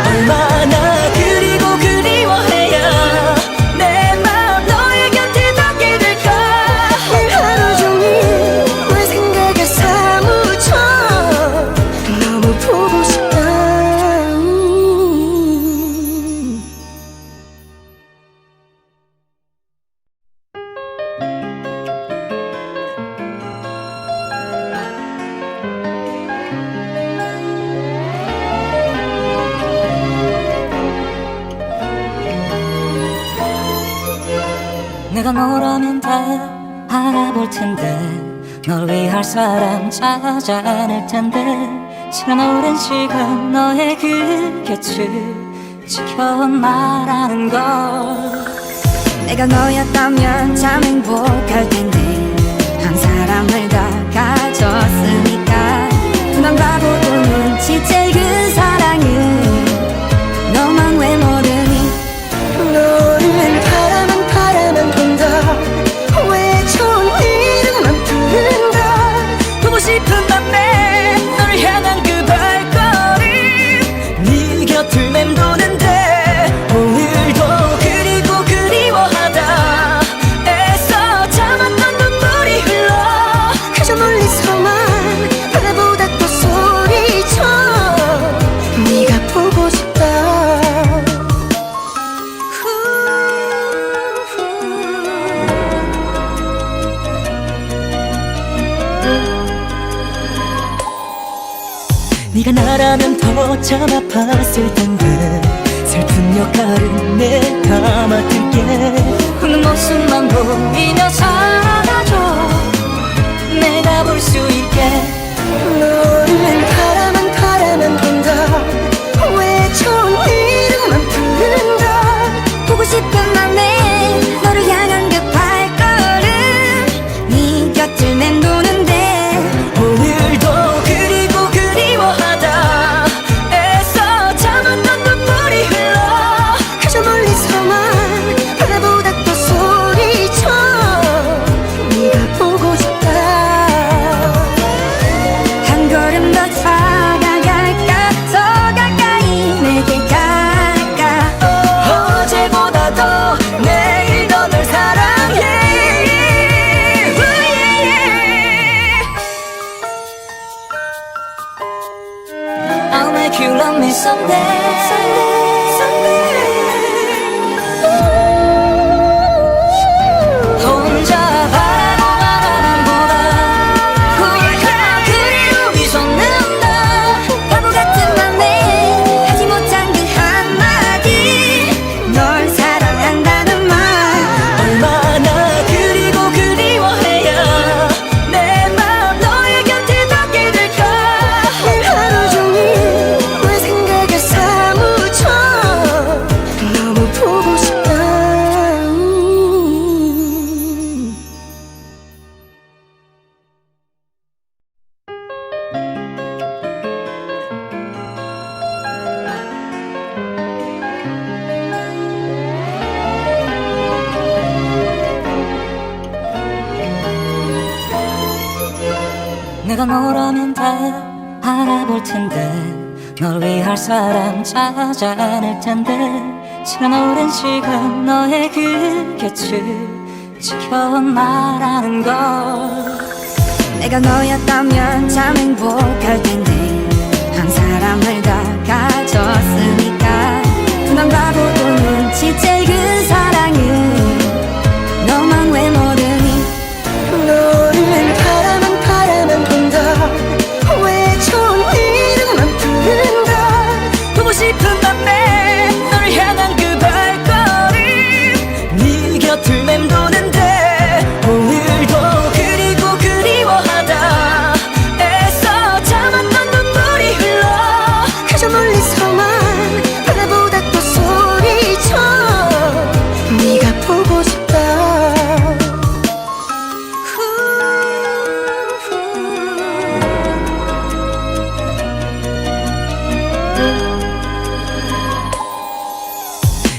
얼마나 그리고 그리워해야 내 마음 너의 곁에 닿게 될까. 하루 종일 내 생각에 사무 내가 너라면 다 알아볼 텐데 널 위할 사람 찾아낼 텐데 지난 오랜 시간 너의 그 곁을 지켜온다라는 걸 내가 너였다면 참 행복할 텐데 한 사람을 다 가졌으니까 두만 봐도 눈치챌 그 사랑은 너만 왜 모르니 너를 바라만 본다 왜 좋은 이름만 부른다 보고 싶은 밤에 너를 향한 그 발걸음 네 곁을 맴도는데 오늘도 그리고 그리워하다 애써 참았던 눈물이 흘러 그저 멀리서만 바라보다 또 소리쳐 네가 보고 싶다 네가 나라면 더 참 아팠을 텐데 슬픈 역할은 내가 맡을게 웃는 모습만 보이며 살아줘 내가 볼 수 있게 너를 바라만 본다 왜 좋은 이름만 부른다 보고 싶은 맘에 너를 향한 그 발걸음 네 곁을 맴도는데 오늘도 그리고 그리워하다 애써 참았던 눈물이 흘러 그저 멀리서만 바라보다 또 소리쳐 네가 보고 싶다 한 걸음 더 다가갈까 더 가까이 내게 가까 어제보다 더 내일 더 널 사랑해 I'll make you love me someday 혼자 바라보만 바람보다 훌쩍 그리움이 솟는다 바보 같은 맘에 하지 못한 그 한마디 널 사랑한다는 말 얼마나 그리고 그리워해야 내 맘 너의 곁에 닿게 될까 하루 종일 내 생각에 사무쳐 너무 보고 싶다 내가 너라면 다 알아볼 텐데 널 위할 사람 찾아낼 텐데 지난 오랜 시간 너의 그 곁을 지켜온다라는 걸 내가 너였다면 참 행복할 텐데 한 사람을 다 가졌으니까 두만 봐도 눈치챌 그 사랑은 너만 왜 모르니 너를 바라만 본다 왜 좋은 이름만 부른다 보고 싶은 밤에 너를 향한 그 발걸음 네 곁을 맴도는데 오늘도 그리고 그리워하다 애써 참았던 눈물이 흘러 그저 멀리서만 바라보다 또 소리쳐 네가 보고 싶다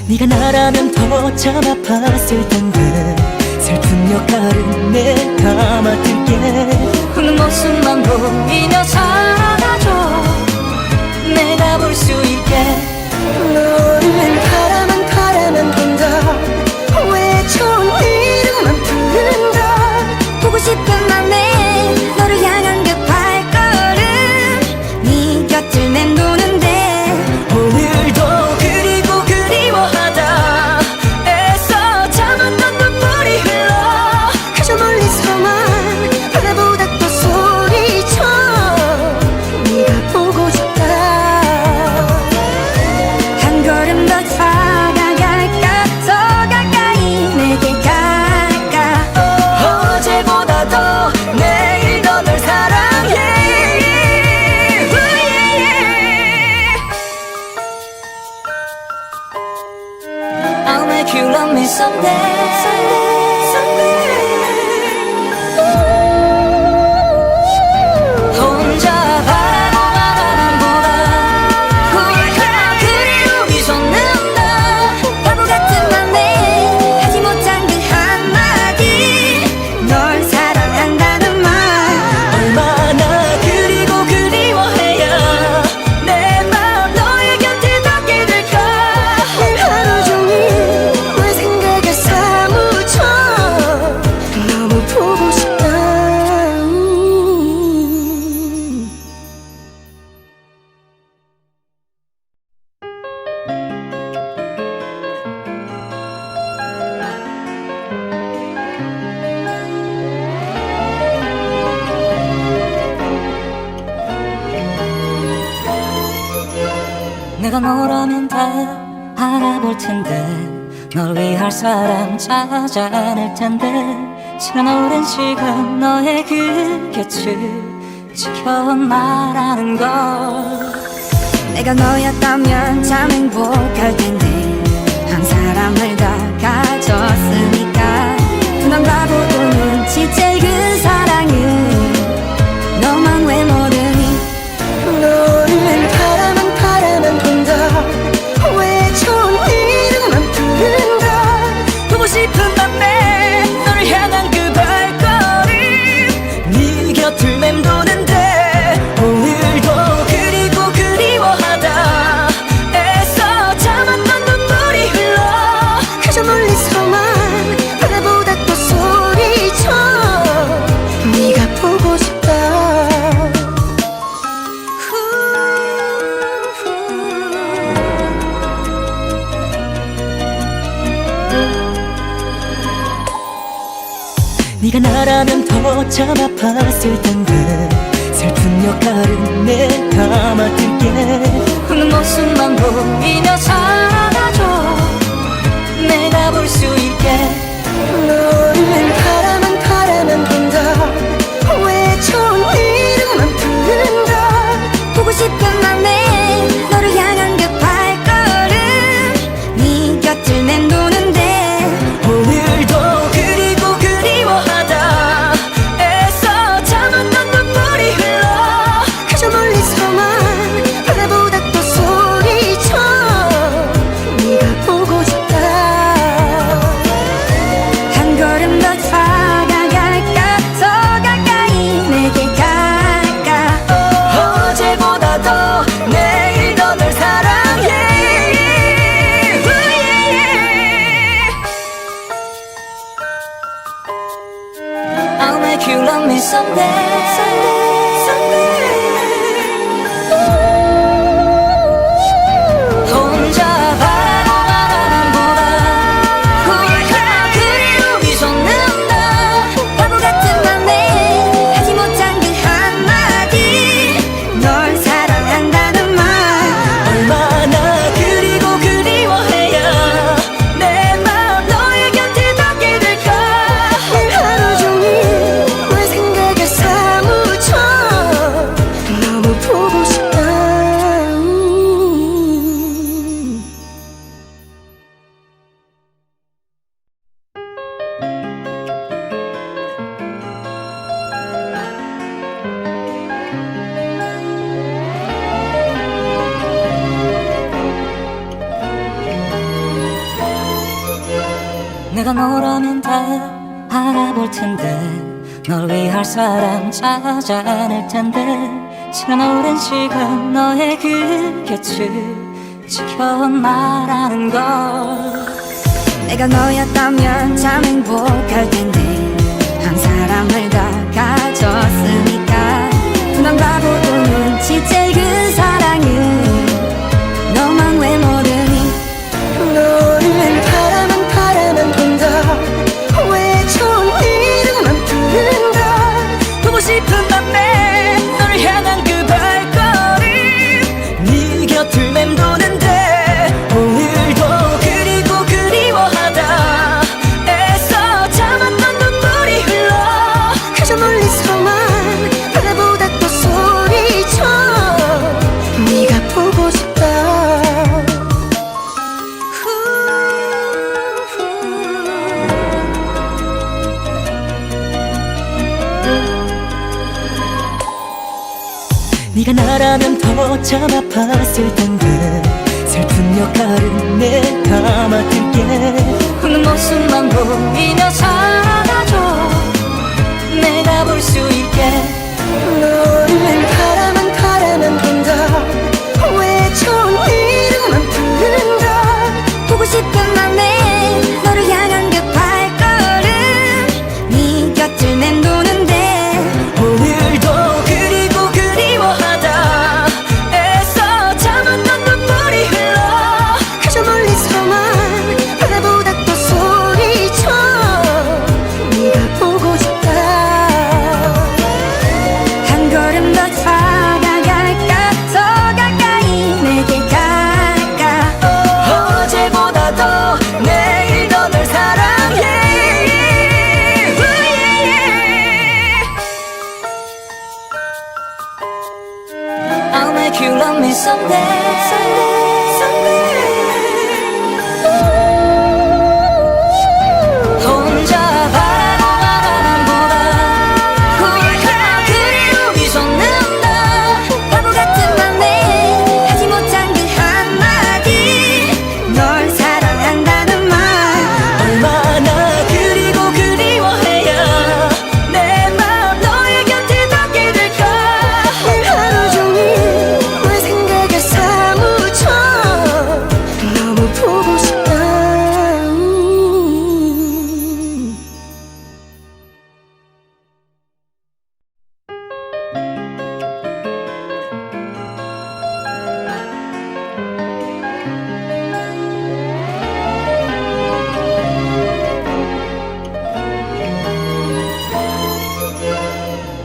네가 나라면 더 참 아팠을 텐데 슬픈 역할은 내가 맡을게 웃는 모습만 보이며 살아줘 내가 볼 수 있게 너를 바라만 본다 왜 좋은 이름만 부른다 보고 싶은 맘에 너를 향한 그 발걸음 네 곁을 맴도는데 오늘도 그리고 그리워하다 애써 참았던 눈물이 내가 너라면 다 알아볼 텐데 널 위할 사람 찾아낼 텐데 지난 오랜 시간 너의 그 곁을 지켜나라는 걸 내가 너였다면 참 행복할 텐데 한 사람을 다 가졌으니까 난 바보도 눈치챌 그 사랑은 너만 왜 모르니 너를 바라만 본다 왜 좋은 이름만 부른다 보고 싶은 맘에 너를 향한 그 발걸음 네 곁을 맴도는데 오늘도 그리고 그리워하다 애써 참았던 눈물이 흘러 그저 멀리서만 바라보다 또 소리쳐 네가 보고 싶다 네가 나라면 더 참 아팠을 텐데 슬픈 역할은 내가 맡을게 웃는 모습만 보이며 살아가줘 내가 볼 수 있게 너를 바라만 본다 왜 좋은 이름만 부른다 보고 싶은 맘에 너를 향한 그 발걸음 네 곁을 맴도는데 오늘도 그리고 그리워하다 애써 참았던 눈물이 흘러 그저 멀리서만 바라보다 또 소리쳐 네가 보고 싶다 한 걸음 더 다가갈까 더 가까이 내게 갈까 어제보다 더 내일 더 널 사랑해 I'll make you love me someday 혼자 바라보만 보다 홀까 그리움이 솟는다 바보 같은 맘에 하지 못한 그 한마디 널 사랑한다는 말 얼마나 그리고 그리워해야 내 맘 너의 곁에 닿게 될까 하루 종일 내 생각에 사무쳐 너무 보고 싶다 내가 너라면 다 알아볼 텐데 널 위할 사람 찾아낼 텐데 지난 오랜 시간 너의 그 곁을 지켜나라는 걸 내가 너였다면 참 행복할 텐데 한 사람을 다 가졌으니까 난 바보도 눈치챌 그 사랑은 너만 왜 모르니 너를 바라만 본다 왜 좋은 이름만 부른다 보고 싶은 맘에 너를 향한 그 발걸음 네 곁을 맴도는데 오늘도 그리고 그리워하다 애써 참았던 눈물이 흘러 네가 나라면 더 참 아팠을 텐데 슬픈 역할은 내가 맡을게. 웃는 모습만 보이며 살아가줘 내가 볼 수 있게 너를 바라만 본다. 왜 좋은 이름만 부른다. 보고 싶은 맘에 너를 향한 그 발걸음 네 곁을 맴도는데 오늘도 그리고 그리워하다 애써 참았던 눈물이 흘러 그저 멀리서만 바라보다 또 소리쳐 혼자 바라보아만 보다 홀까 그리움이 솟는다. 바보 같은 맘에 하지 못한 그 한마디 널 사랑한다는 말 얼마나 그리고 그리워해야 내 맘 너의 곁에 닿게 될까. 하루 종일 내 생각에 사무쳐 너무 보고 싶다.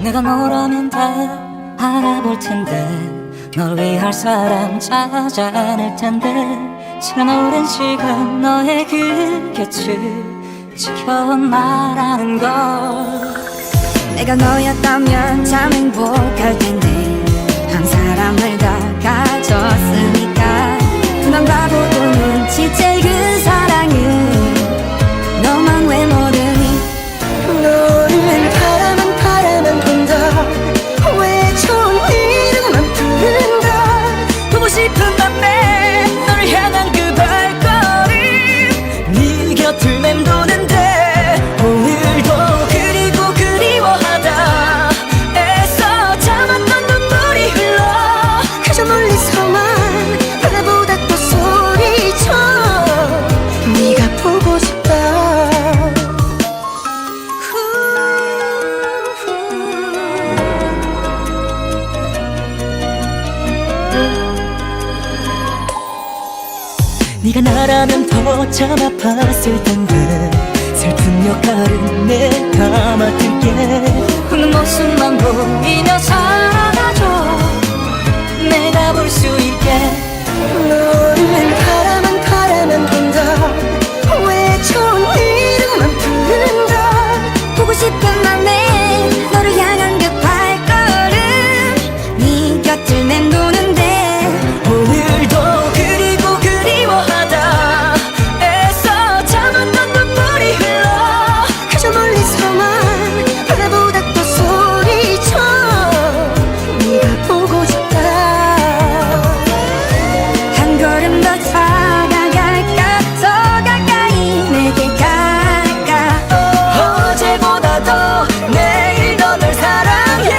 내가 너라면 다 알아볼 텐데 널 위할 사람 찾아낼 텐데 지난 오랜 시간 너의 그 곁을 지켜온 나라는 걸. 내가 너였다면 참 행복할 텐데 한 사람을 다 가졌으니까 그만 바보도 눈치챌 그 사랑은 너만 왜 모르니. 너를 바라만 본다. 왜 좋은 이름만 부른다. 보고 싶은 밤에 너를 향한 그 발걸음 네 곁을 맴도는데 오늘도 그리고 그리워하다 애써 참았던 눈물이 흘러 그저 멀리서만 바라보다 또 소리쳐 네가 보고 싶다. 네가 나라면 더 참 아팠을 텐데 슬픈 역할은 내가 맡을게. 웃는 모습만 보이며 살아가줘 내가 볼 수 있게. 너를 바라만 본다. 왜 좋은 이름만 부른다. 보고 싶은 맘에 너를 향한 그 발걸음 네 곁을 맴도는데 오늘도 그리고 그리워하다 애써 참았던 눈물이 흘러 그저 멀리서만 바라보다 또 소리쳐 네가 보고 싶다. 한 걸음 더 다가갈까 더 가까이 내게 갈까. 어제보다 더 내일 더 널 사랑해.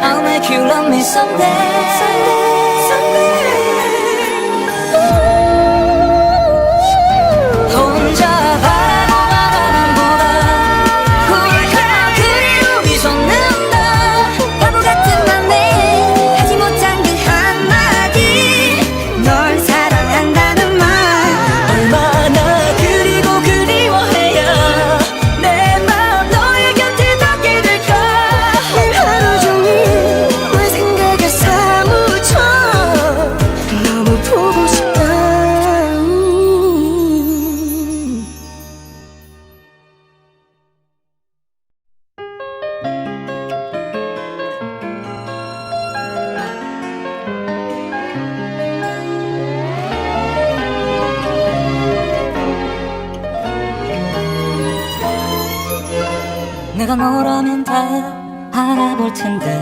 I'll make you love me someday. 혼자 바라보아만 보다 홀까 그리움이 솟는다. 바보 같은 맘에 하지 못한 그 한마디 널 사랑한다는 말 얼마나 그리고 그리워해야 내 맘 너의 곁에 닿게 될까. 하루 종일 내 생각에 사무쳐 너무 보고 싶다. 내가 너라면 다 알아볼 텐데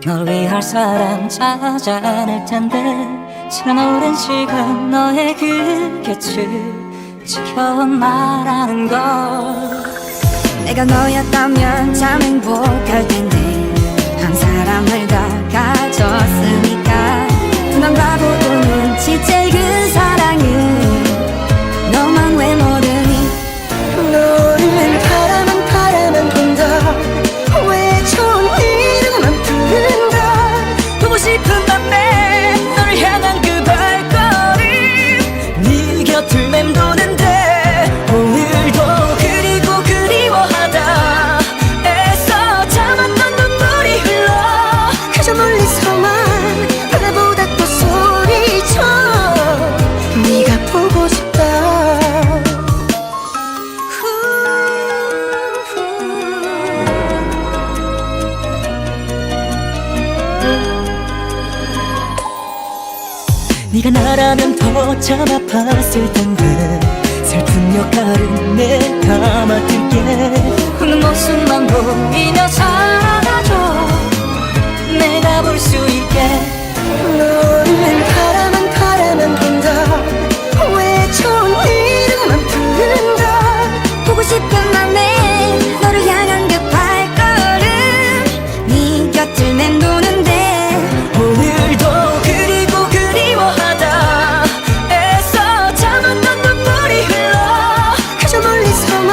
널 위할 사람 찾아낼 텐데 지난 오랜 시간 너의 그 곁을 지켜온 나라는 걸. 내가 너였다면 참 행복할 텐데 한 사람을 다 가졌으니까 그만 바보도 눈치챌 그 사랑은 너만 왜 모르니. 너를 바라만 본다. 왜 좋은 이름만 부른다. 보고 싶은 밤에 너를 향한 그 발걸음 네 곁을 맴도는데 오늘도 그리고 그리워하다 애써 참았던 눈물이 흘러 그저 멀리서만 바라보다 또 소리 네가 나라면 더 참 아팠을 텐데 슬픈 역할은 내가 맡을게. 우는 모습만 보이며 살아줘 내가 볼 수 있게. 너는 바라만 본다. 왜 좋은 이름만 부른다. 보고 싶은 맘에 너를 향한 그 발걸음 네 곁을 맴도는데 오늘도 그리고 그리워하다 애써 참았던 눈물이 흘러 그저 멀리서만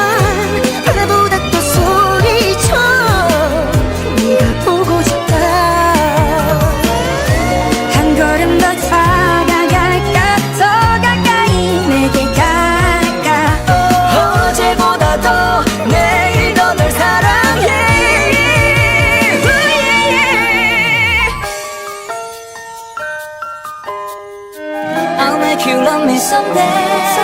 바라보다 또 소리쳐 네가 보고 싶다. 한 걸음 더 다가갈까 더 가까이 내게 갈까. 어제보다 더 내일 더 널 사랑해. I'll make you love me someday.